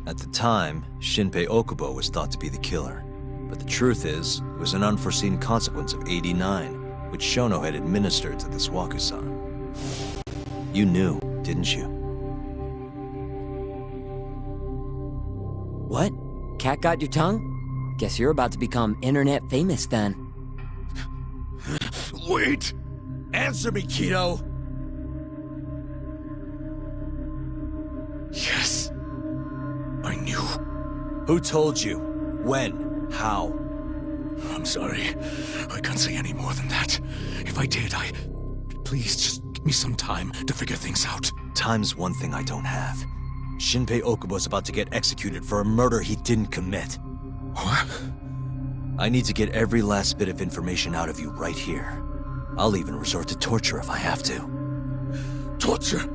At the time, Shinpei Okubo was thought to be the killer. But the truth is, it was an unforeseen consequence of 89, which Shono had administered to this Waku-san. You knew, didn't you? What? Cat got your tongue? Guess you're about to become internet famous then. Wait! Answer me, kiddo! Yes. I knew. Who told you? When? How? I'm sorry. I can't say any more than that. If I did, Please, just give me some time to figure things out. Time's one thing I don't have. Shinpei Okubo's about to get executed for a murder he didn't commit. What? I need to get every last bit of information out of you right here. I'll even resort to torture if I have to. Torture?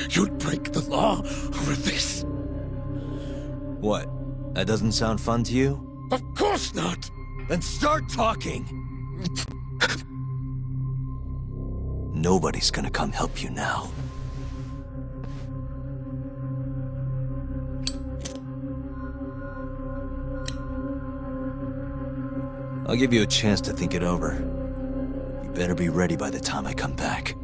You'd break the law over this? What? That doesn't sound fun to you? Of course not! Then start talking! Nobody's gonna come help you now. I'll give you a chance to think it over. You better be ready by the time I come back.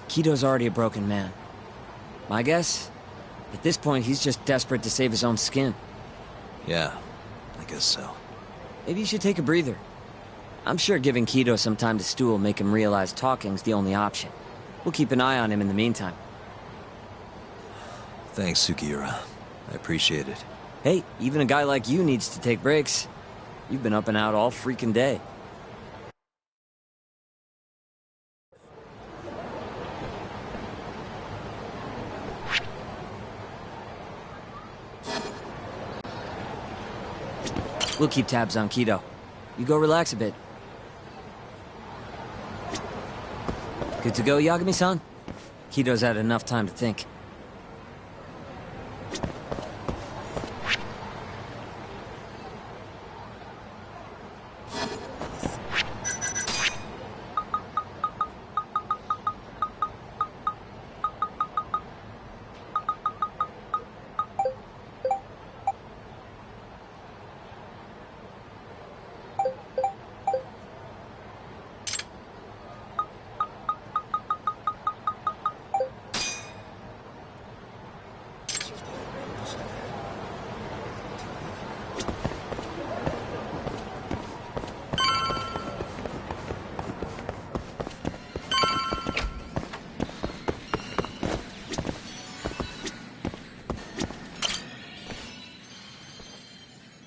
Kito's already a broken man. My guess? At this point, he's just desperate to save his own skin. Yeah, I guess so. Maybe you should take a breather. I'm sure giving Kido some time to stew will make him realize talking's the only option. We'll keep an eye on him in the meantime. Thanks, Sugiura. I appreciate it. Hey, even a guy like you needs to take breaks. You've been up and out all freaking day. We'll keep tabs on Kido. You go relax a bit. Good to go, Yagami-san? Kido's had enough time to think.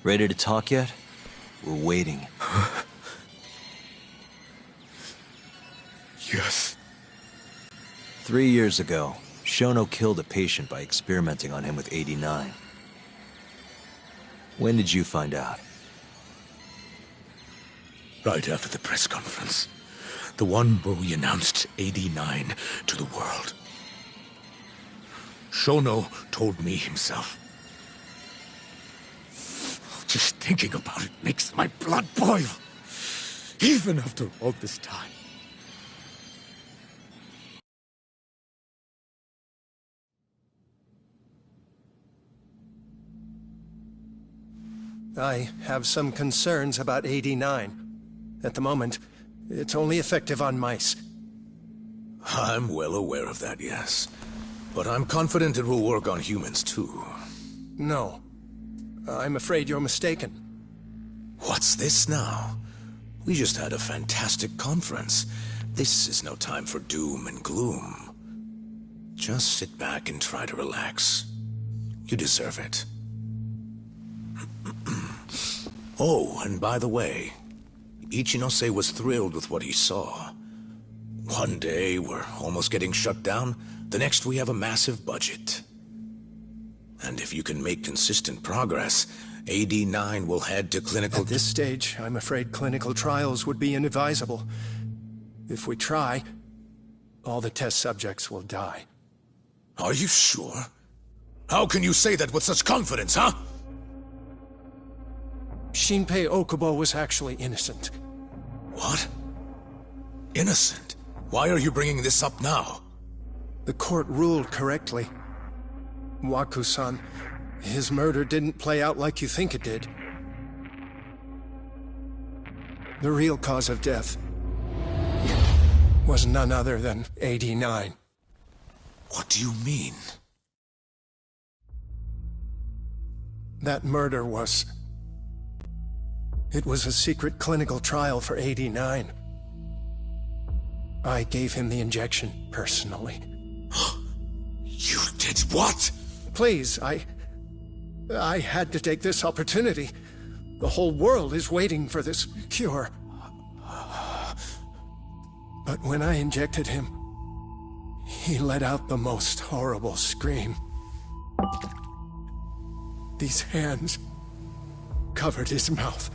Ready to talk yet? We're waiting. Yes. 3 years ago, Shono killed a patient by experimenting on him with 89. When did you find out? Right after the press conference. The one where we announced 89 to the world. Shono told me himself. Just thinking about it makes my blood boil. Even after all this time. I have some concerns about 89. At the moment, it's only effective on mice. I'm well aware of that, yes. But I'm confident it will work on humans, too. No. I'm afraid you're mistaken. What's this now? We just had a fantastic conference. This is no time for doom and gloom. Just sit back and try to relax. You deserve it. Oh, and by the way, Ichinose was thrilled with what he saw. One day, we're almost getting shut down. The next, we have a massive budget. And if you can make consistent progress, AD9 will head to clinical... At this stage, I'm afraid clinical trials would be inadvisable. If we try, all the test subjects will die. Are you sure? How can you say that with such confidence, huh? Shinpei Okubo was actually innocent. What? Innocent? Why are you bringing this up now? The court ruled correctly. Waku-san, his murder didn't play out like you think it did. The real cause of death was none other than 89. What do you mean? That murder was... It was a secret clinical trial for 89. I gave him the injection, personally. You did what? Please, I had to take this opportunity. The whole world is waiting for this cure. But when I injected him, he let out the most horrible scream. These hands covered his mouth.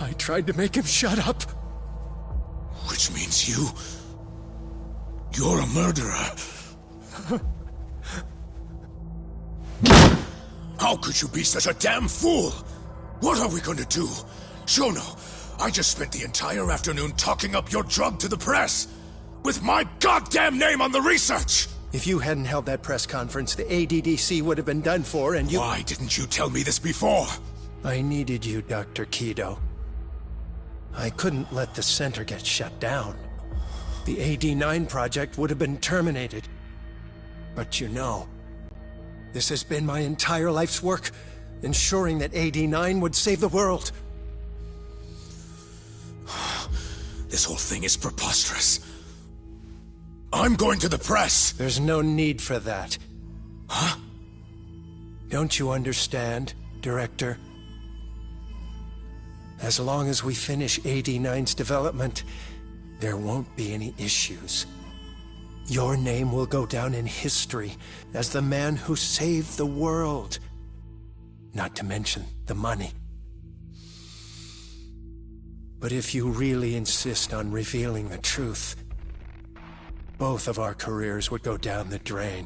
I tried to make him shut up. Which means you're a murderer. How could you be such a damn fool? What are we going to do? Shono, I just spent the entire afternoon talking up your drug to the press, with my goddamn name on the research! If you hadn't held that press conference, the ADDC would have been done for, and you... Why didn't you tell me this before? I needed you, Dr. Kido. I couldn't let the center get shut down. The AD9 project would have been terminated. But you know, This has been my entire life's work, ensuring that AD9 would save the world. This whole thing is preposterous. I'm going to the press! There's no need for that. Huh? Don't you understand, Director? As long as we finish AD9's development, there won't be any issues. Your name will go down in history as the man who saved the world. Not to mention the money. But if you really insist on revealing the truth, both of our careers would go down the drain.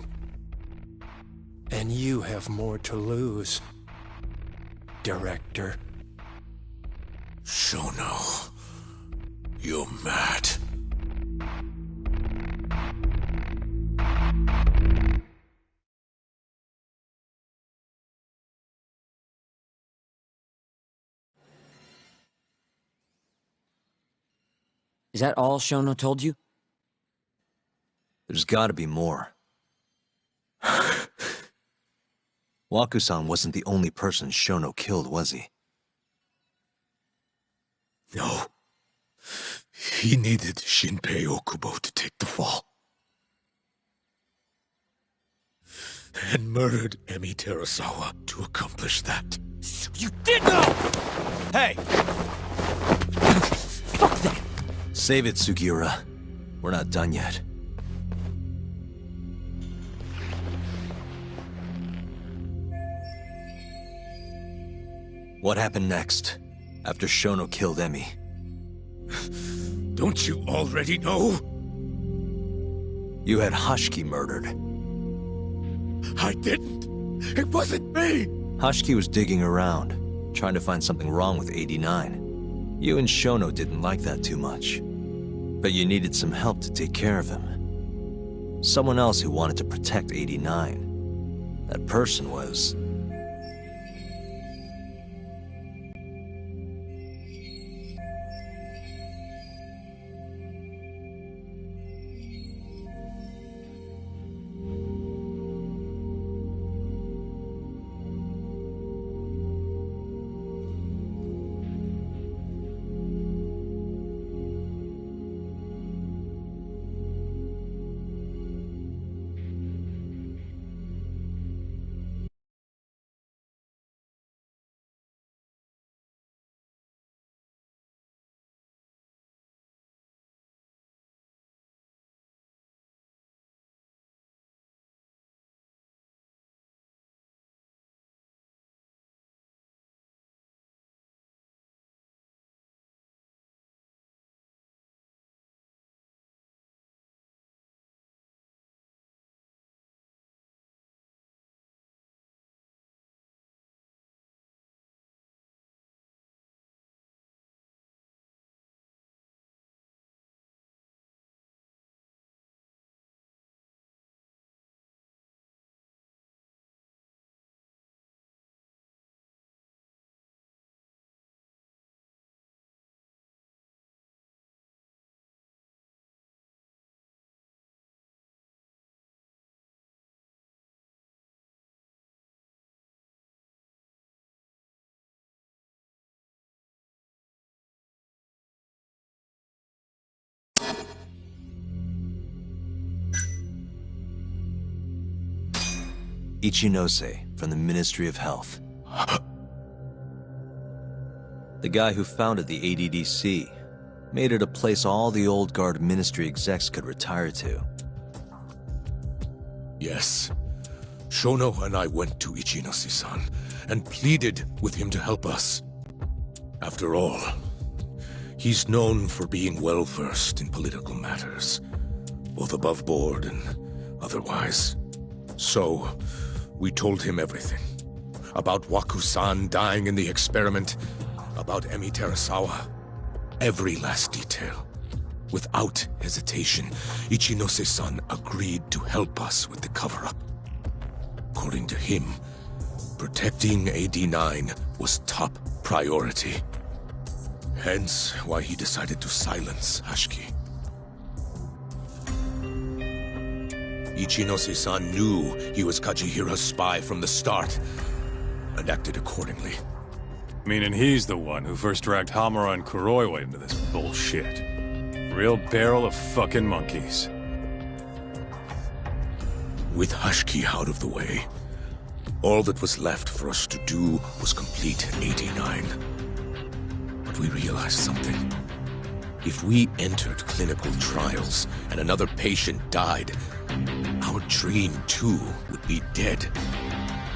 And you have more to lose, Director. Shono, you're mad. Is that all Shono told you? There's gotta be more. Waku-san wasn't the only person Shono killed, was he? No. He needed Shinpei Okubo to take the fall. And murdered Emi Terasawa to accomplish that. So you did know! Hey! Fuck that! Save it, Sugiura. We're not done yet. What happened next, after Shono killed Emi? Don't you already know? You had Hashiki murdered. I didn't. It wasn't me. Hashiki was digging around, trying to find something wrong with 89. You and Shono didn't like that too much. But you needed some help to take care of him. Someone else who wanted to protect 89. That person was... Ichinose from the Ministry of Health. The guy who founded the ADDC made it a place all the old guard ministry execs could retire to. Yes. Shono and I went to Ichinose-san and pleaded with him to help us. After all, he's known for being well-versed in political matters, both above board and otherwise. So, we told him everything. About Waku-san dying in the experiment, about Emi Terasawa. Every last detail. Without hesitation, Ichinose-san agreed to help us with the cover-up. According to him, protecting AD9 was top priority. Hence why he decided to silence Hashiki. Ichinose-san knew he was Kajihira's spy from the start, and acted accordingly. Meaning he's the one who first dragged Hamura and Kuroiwa into this bullshit. Real barrel of fucking monkeys. With Hashiki out of the way, all that was left for us to do was complete 89. But we realized something. If we entered clinical trials and another patient died, our dream too would be dead.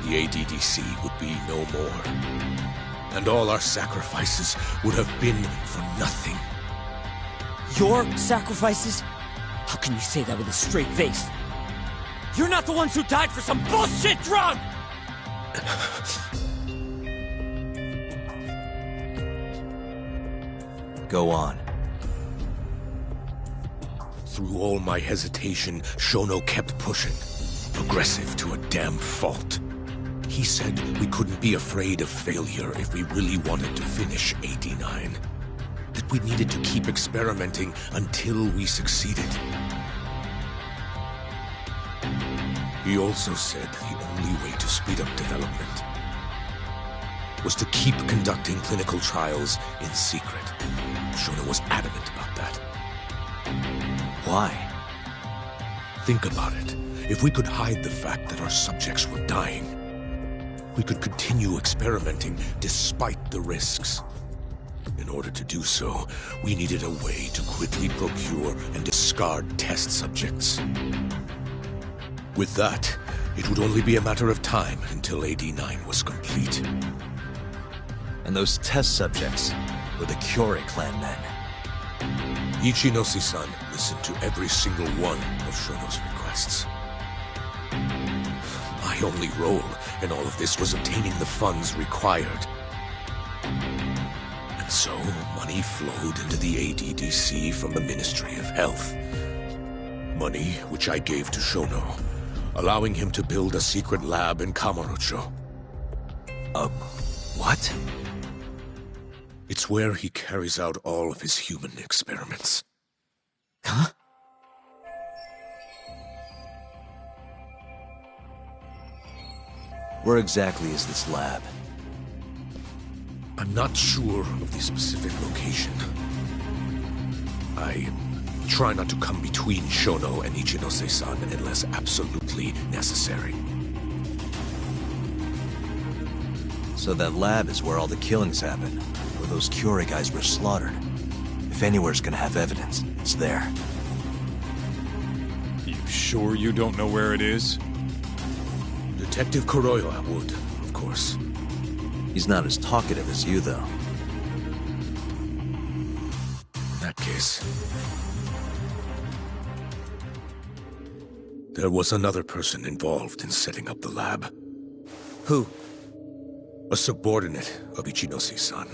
The ADDC would be no more. And all our sacrifices would have been for nothing. Your sacrifices? How can you say that with a straight face? You're not the ones who died for some bullshit drug! Go on. Through all my hesitation, Shono kept pushing. Aggressive to a damn fault. He said we couldn't be afraid of failure if we really wanted to finish 89. That we needed to keep experimenting until we succeeded. He also said the only way to speed up development was to keep conducting clinical trials in secret. Shono was adamant about that. Why? Think about it. If we could hide the fact that our subjects were dying, we could continue experimenting despite the risks. In order to do so, we needed a way to quickly procure and discard test subjects. With that, it would only be a matter of time until AD9 was complete. And those test subjects were the Kyorei clan men. Ichinose-san listened to every single one of Shono's requests. My only role in all of this was obtaining the funds required. And so, money flowed into the ADDC from the Ministry of Health. Money which I gave to Shono, allowing him to build a secret lab in Kamurocho. What? It's where he carries out all of his human experiments. Huh? Where exactly is this lab? I'm not sure of the specific location. I try not to come between Shono and Ichinose-san unless absolutely necessary. So that lab is where all the killings happen, where those Kyorei guys were slaughtered. If anywhere's gonna have evidence, it's there. You sure you don't know where it is? Detective Kuroiwa would, of course. He's not as talkative as you, though. In that case... there was another person involved in setting up the lab. Who? A subordinate of Ichinose-san.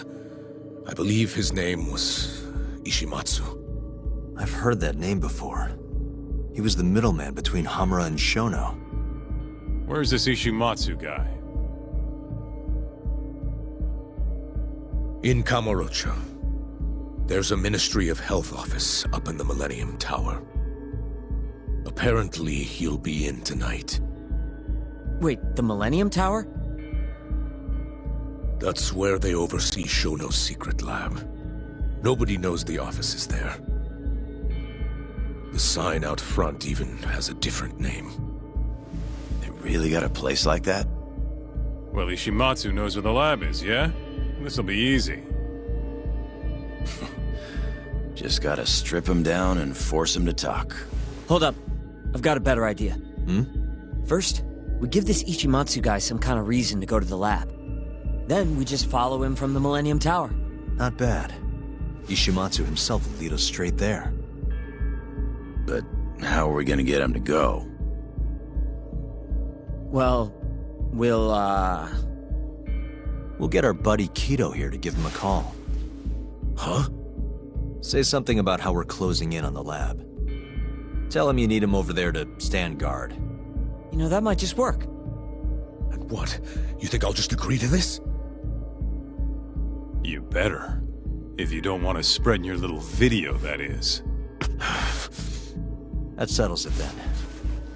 I believe his name was Ishimatsu. I've heard that name before. He was the middleman between Hamura and Shono. Where's this Ishimatsu guy? In Kamurocho. There's a Ministry of Health office up in the Millennium Tower. Apparently, he'll be in tonight. Wait, the Millennium Tower? That's where they oversee Shono's secret lab. Nobody knows the office is there. The sign out front even has a different name. They really got a place like that? Well, Ishimatsu knows where the lab is, yeah? This'll be easy. Just gotta strip him down and force him to talk. Hold up. I've got a better idea. Hmm? First, we give this Ichimatsu guy some kind of reason to go to the lab. Then we just follow him from the Millennium Tower. Not bad. Ishimatsu himself will lead us straight there. But how are we gonna get him to go? Well, we'll get our buddy Kido here to give him a call. Huh? Say something about how we're closing in on the lab. Tell him you need him over there to stand guard. You know, that might just work. And what? You think I'll just agree to this? You better. If you don't want to spread in your little video, that is. That settles it then.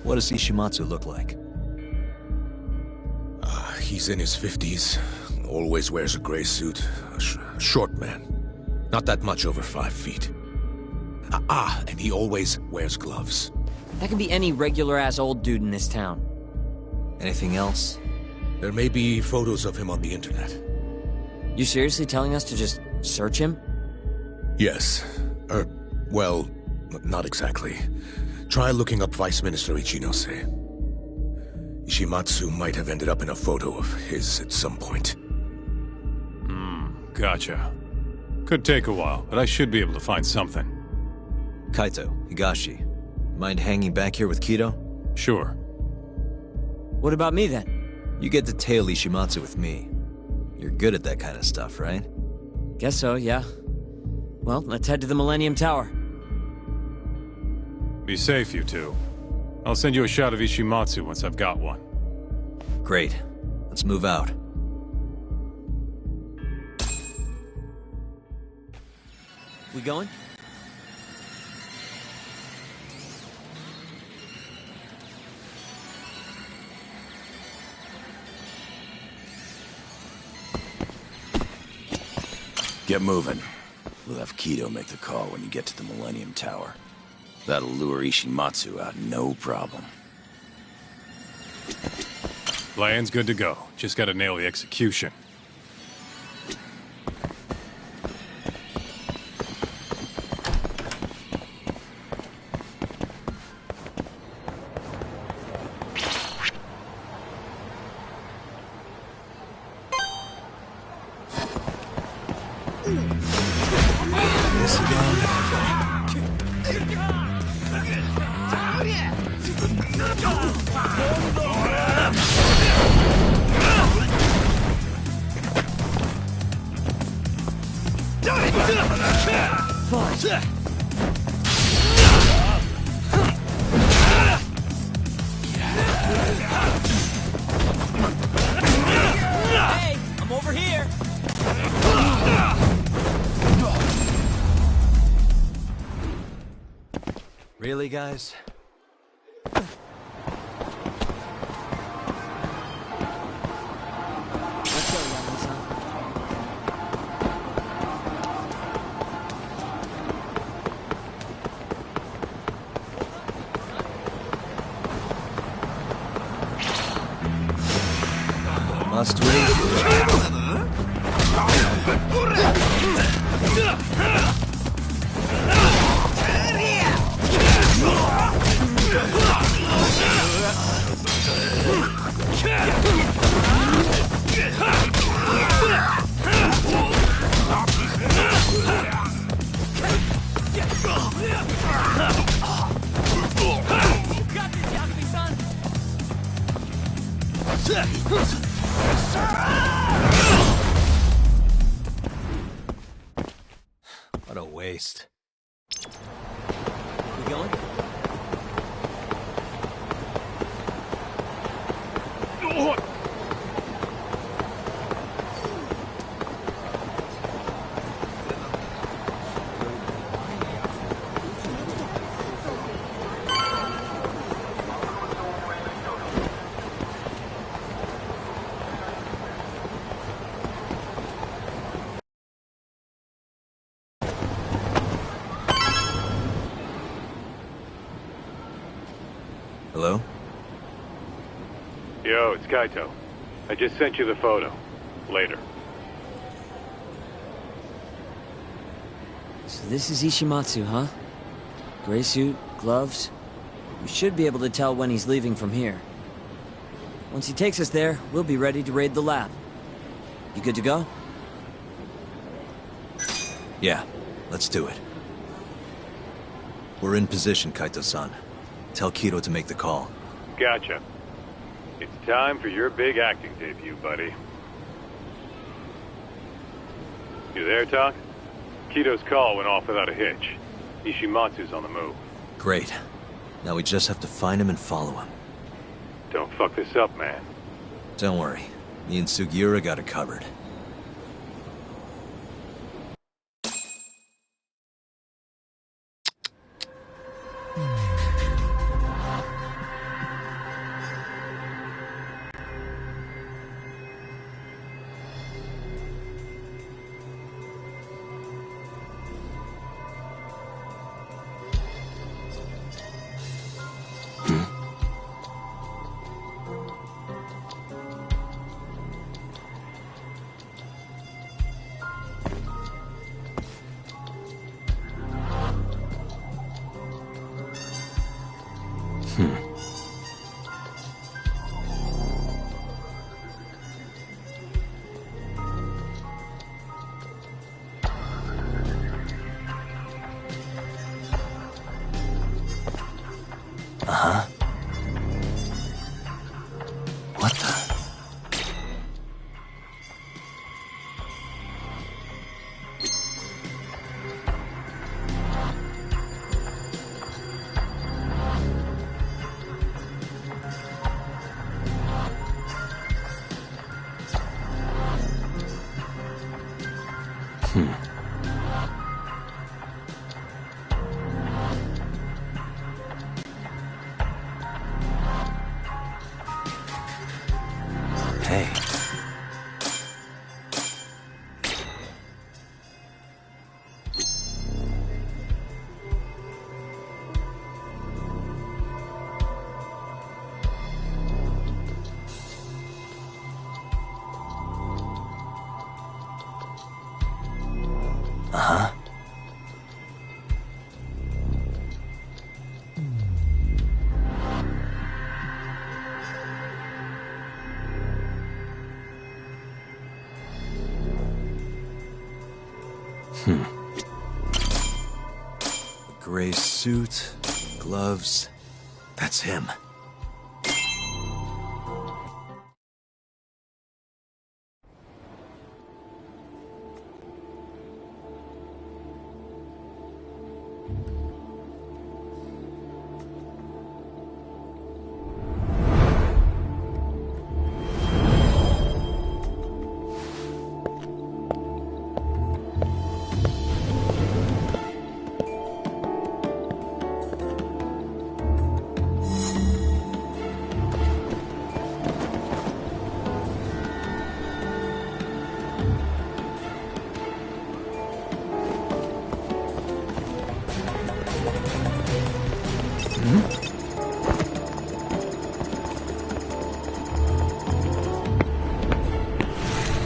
What does Ishimatsu look like? He's in his 50s. Always wears a gray suit. A short man. Not that much over 5 feet. And he always wears gloves. That could be any regular-ass old dude in this town. Anything else? There may be photos of him on the internet. You seriously telling us to just search him? Yes. Well, not exactly. Try looking up Vice Minister Ichinose. Ishimatsu might have ended up in a photo of his at some point. Gotcha. Could take a while, but I should be able to find something. Kaito, Higashi, mind hanging back here with Kido? Sure. What about me then? You get to tail Ishimatsu with me. You're good at that kind of stuff, right? Guess so, yeah. Well, let's head to the Millennium Tower. Be safe, you two. I'll send you a shot of Ishimatsu once I've got one. Great. Let's move out. We going? Get moving. We'll have Kido make the call when you get to the Millennium Tower. That'll lure Ishimatsu out, no problem. Plan's good to go. Just gotta nail the execution. Hey, I'm over here. Really, guys? Let's go, Yami-san. Must we? Got this, Yami-san. What a waste. We going? Hello? Yo, it's Kaito. I just sent you the photo. Later. So this is Ishimatsu, huh? Gray suit, gloves. We should be able to tell when he's leaving from here. Once he takes us there, we'll be ready to raid the lab. You good to go? Yeah, let's do it. We're in position, Kaito-san. Tell Kido to make the call. Gotcha. It's time for your big acting debut, buddy. You there, Talk? Kido's call went off without a hitch. Ishimatsu's on the move. Great. Now we just have to find him and follow him. Don't fuck this up, man. Don't worry. Me and Sugiura got it covered. Uh-huh. What the? Hey. Uh-huh. Gray suit, gloves. That's him.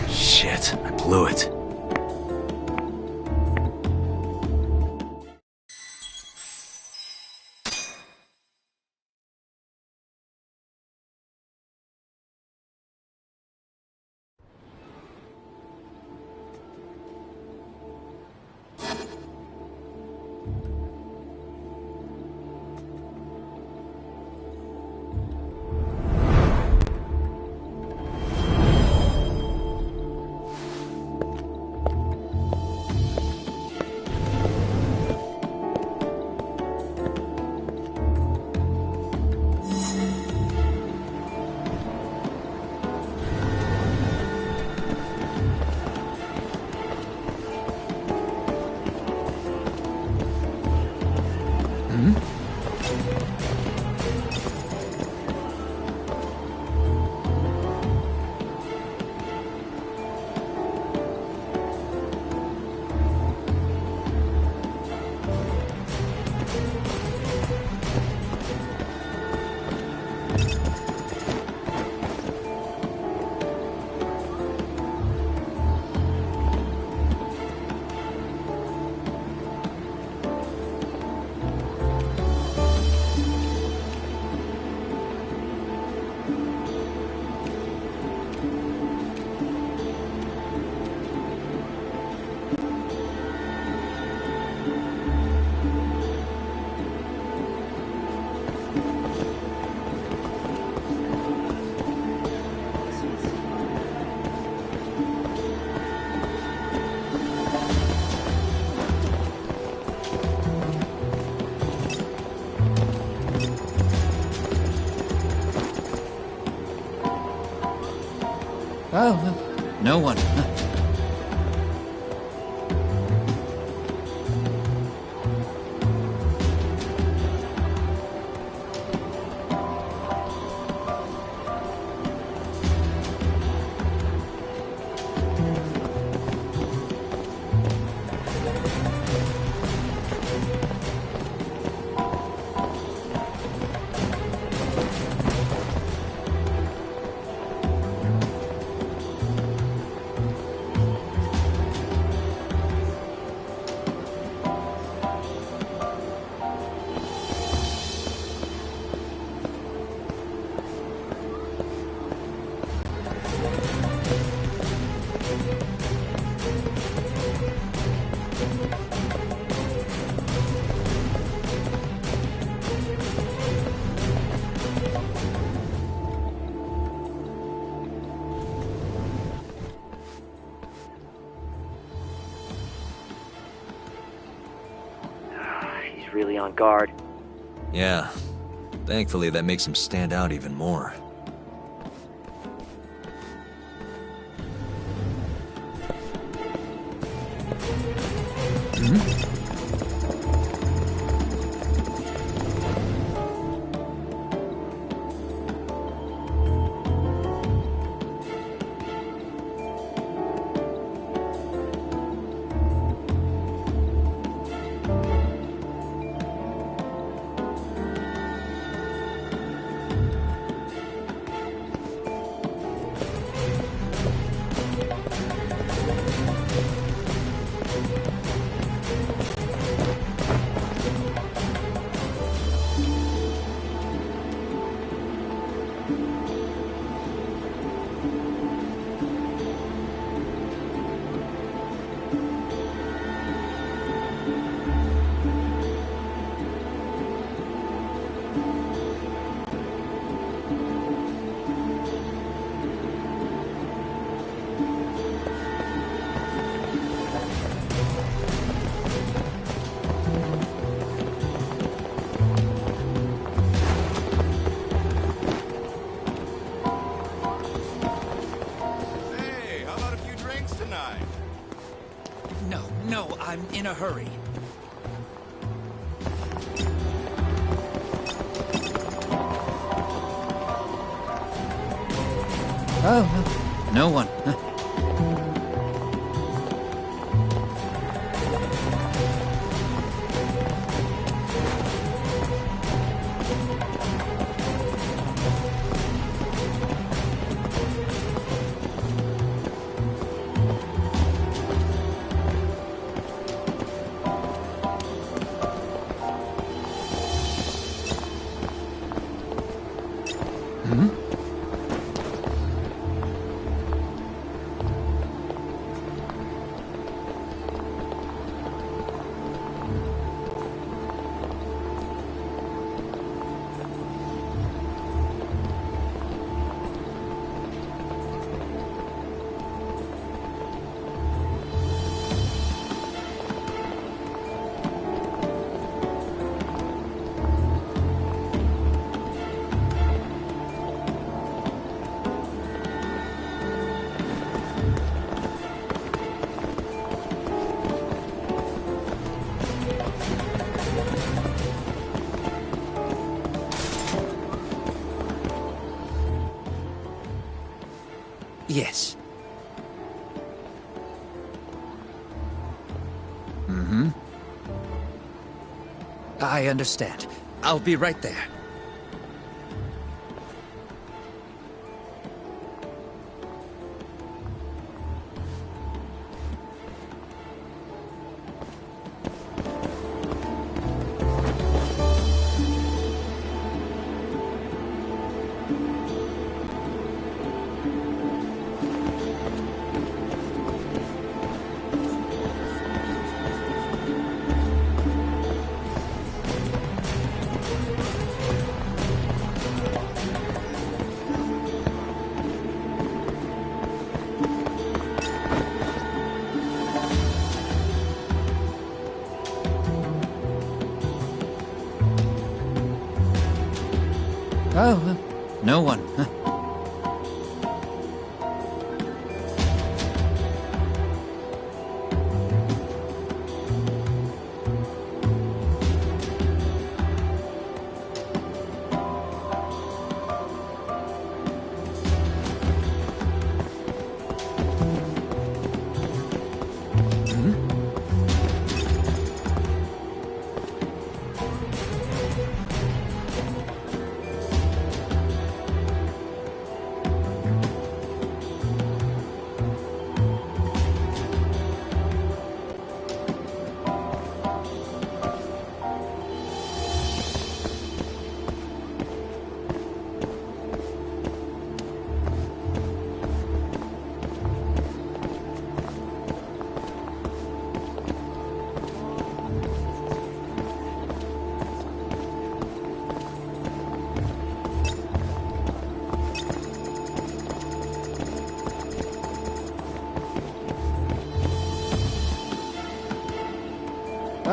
Shit, I blew it. Oh, no one. on guard. Yeah. Thankfully, that makes him stand out even more. No, I'm in a hurry. Oh, no one. Yes. Mm-hmm. I understand. I'll be right there. Oh, no one.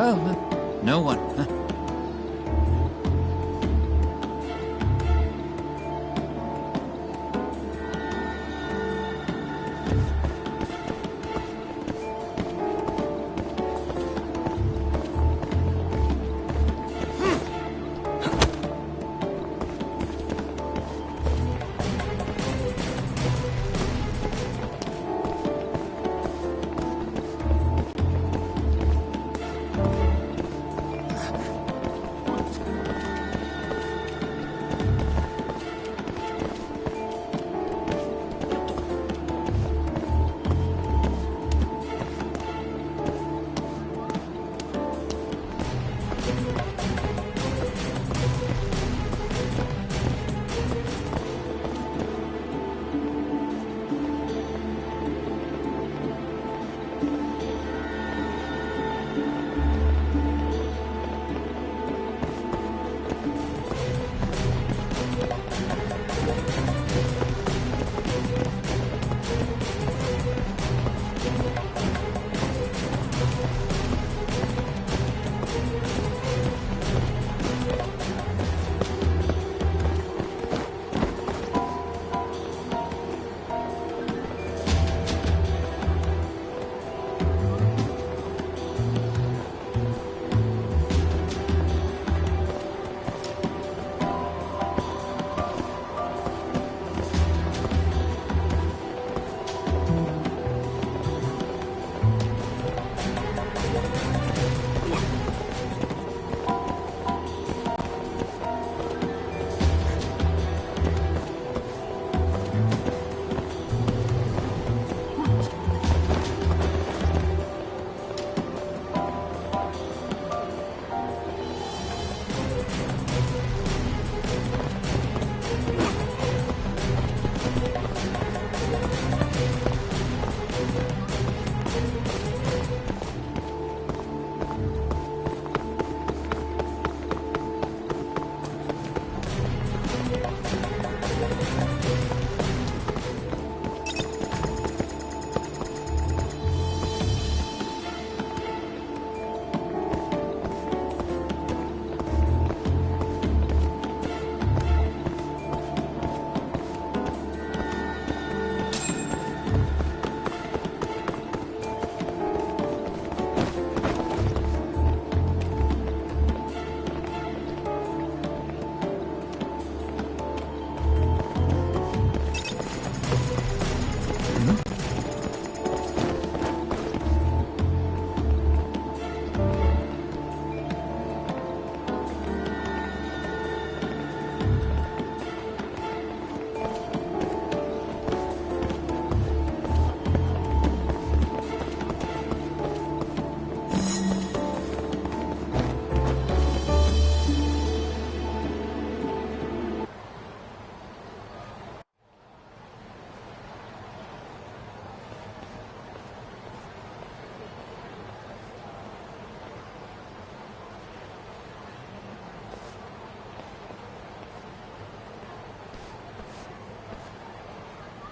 Oh, no one.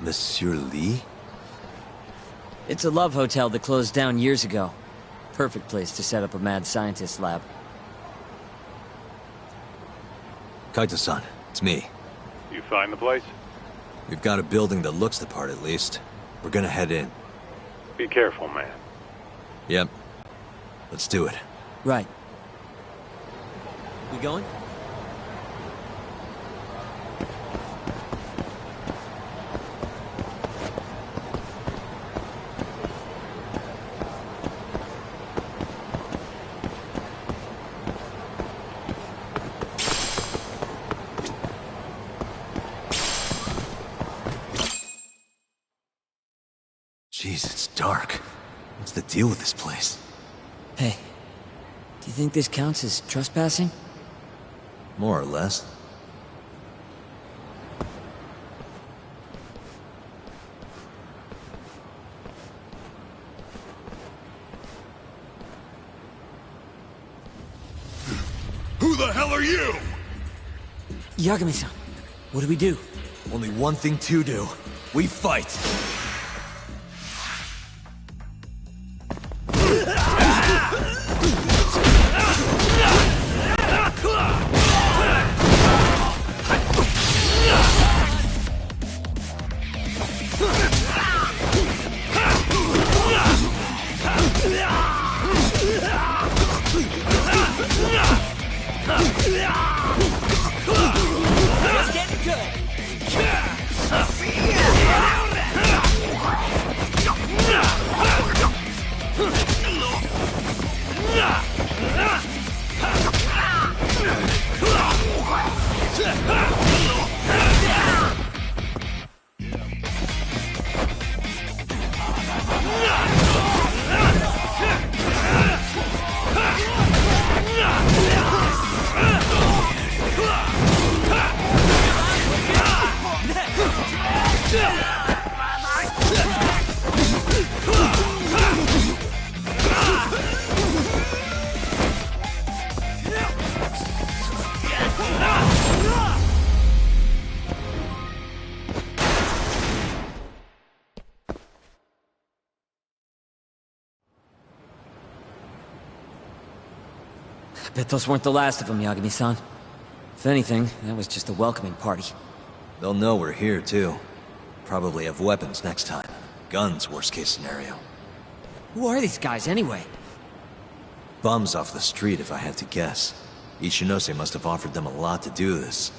Monsieur Lee? It's a love hotel that closed down years ago. Perfect place to set up a mad scientist lab. Kaito-san, it's me. You find the place? We've got a building that looks the part at least. We're gonna head in. Be careful, man. Yep. Let's do it. Right. We going? Jeez, it's dark. What's the deal with this place? Hey, do you think this counts as trespassing? More or less. Who the hell are you? Yagami-san, what do we do? Only one thing to do. We fight! It's getting good. I bet those weren't the last of them, Yagami-san. If anything, that was just a welcoming party. They'll know we're here, too. Probably have weapons next time. Guns, worst case scenario. Who are these guys, anyway? Bums off the street, if I had to guess. Ichinose must have offered them a lot to do this.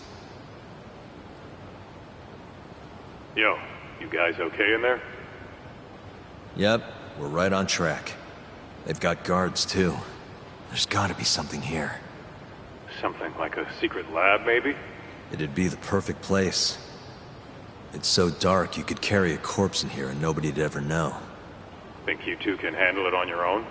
Yo, you guys okay in there? Yep, we're right on track. They've got guards, too. There's gotta be something here. Something like a secret lab, maybe? It'd be the perfect place. It's so dark you could carry a corpse in here and nobody'd ever know. Think you two can handle it on your own?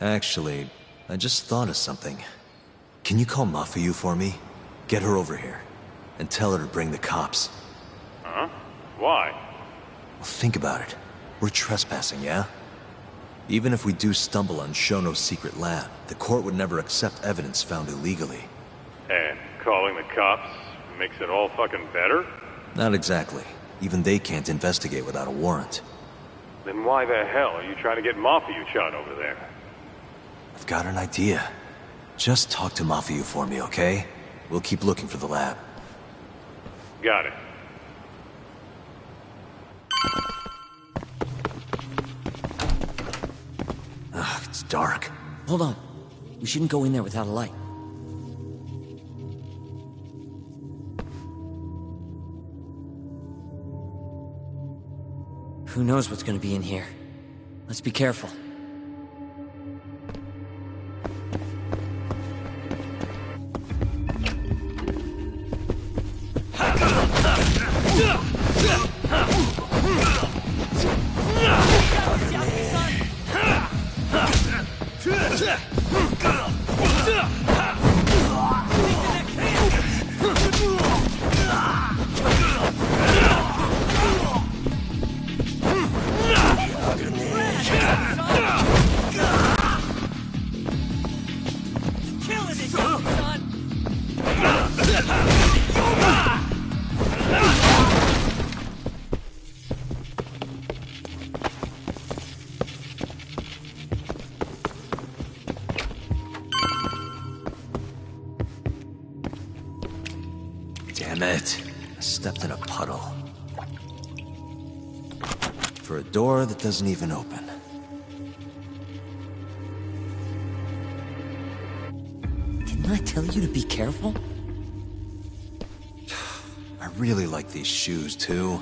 Actually, I just thought of something. Can you call Mafuyu for me? Get her over here. And tell her to bring the cops. Huh? Why? Well, think about it. We're trespassing, yeah? Even if we do stumble on Shono's secret lab, the court would never accept evidence found illegally. And calling the cops makes it all fucking better? Not exactly. Even they can't investigate without a warrant. Then why the hell are you trying to get Mafuyu-chan over there? I've got an idea. Just talk to Mafuyu for me, okay? We'll keep looking for the lab. Got it. Ugh, it's dark. Hold on. We shouldn't go in there without a light. Who knows what's gonna be in here? Let's be careful. Damn it. I stepped in a puddle. For a door that doesn't even open. Didn't I tell you to be careful? I really like these shoes, too.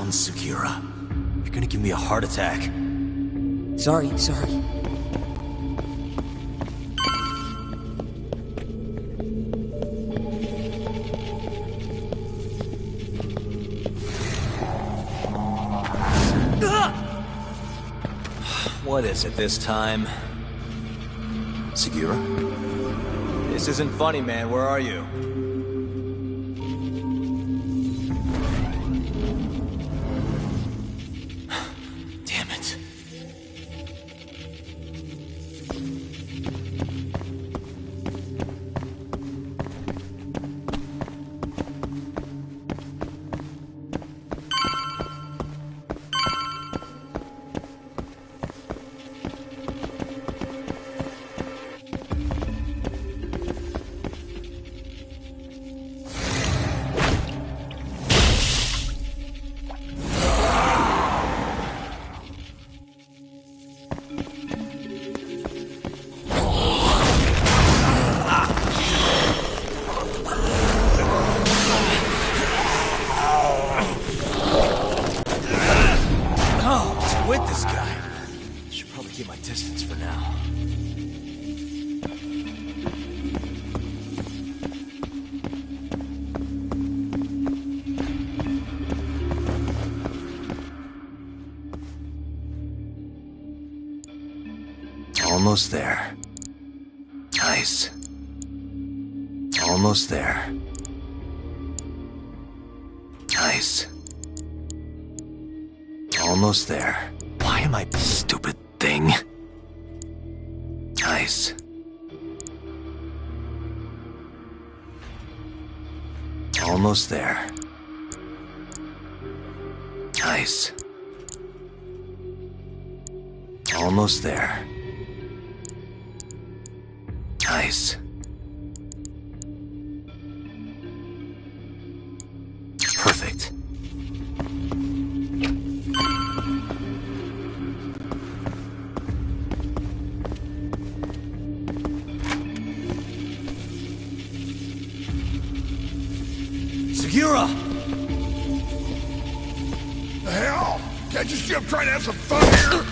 Sugiura. You're gonna give me a heart attack. Sorry. What is it this time? Sugiura? This isn't funny, man. Where are you? Almost there. Nice. Almost there. Nice. Almost there. Why am I stupid thing? Nice. Almost there. Nice. Almost there. Nice. Perfect. Sugiura! The hell? Can't you see I'm trying to have some fun here?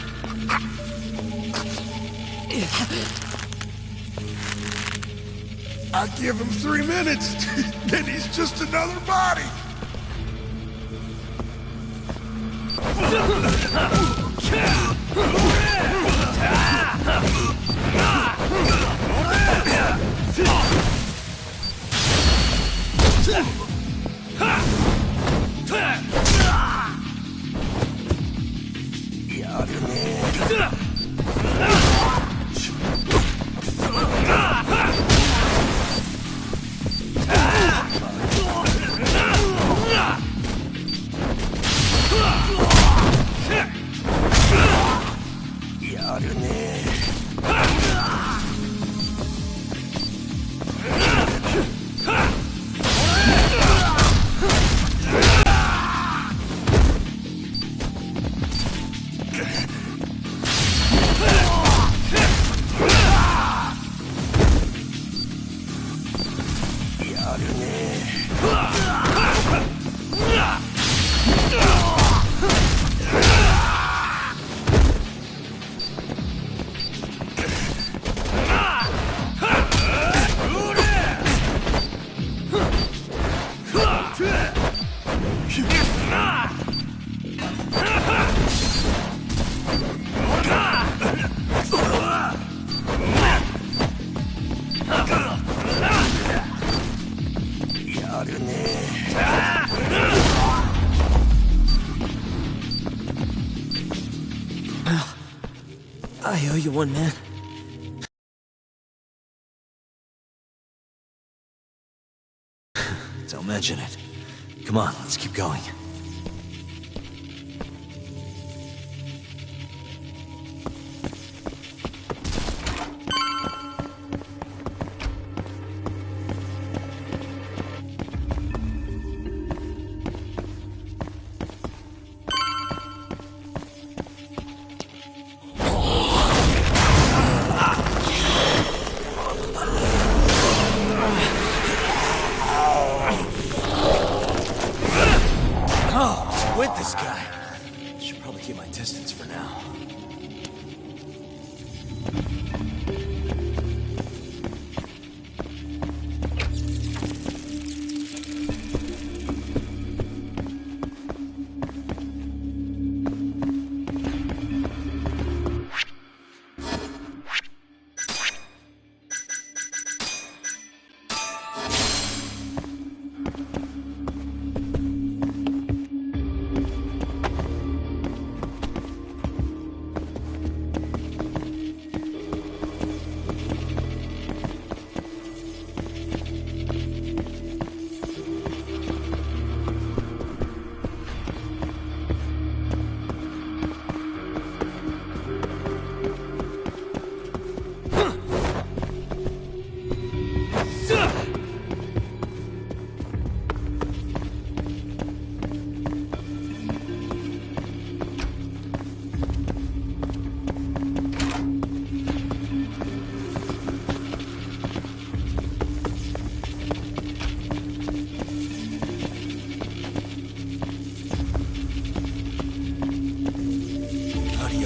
I give him 3 minutes, then he's just another body. I owe you one, man. Don't mention it. Come on, let's keep going. With this guy. Should probably keep my distance for now.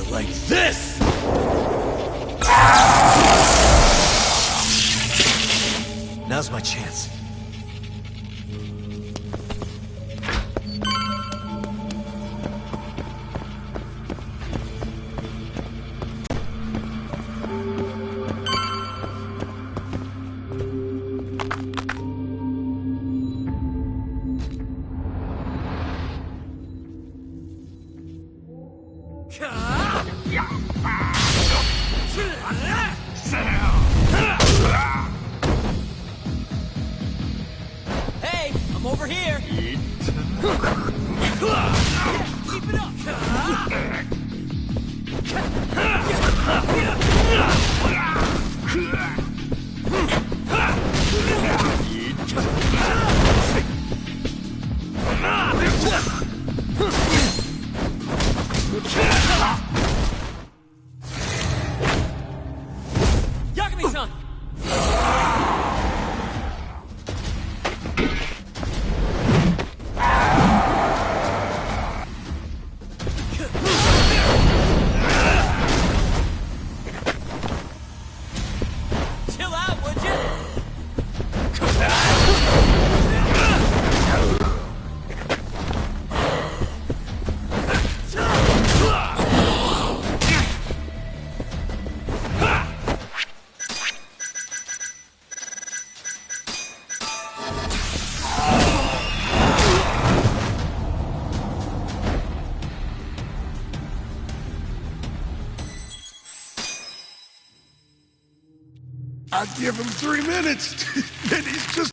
Like this! Now's my chance. Hey, I'm over here. Keep it up. Yakami-san! Chill out, would you? I'd give him 3 minutes, and he's just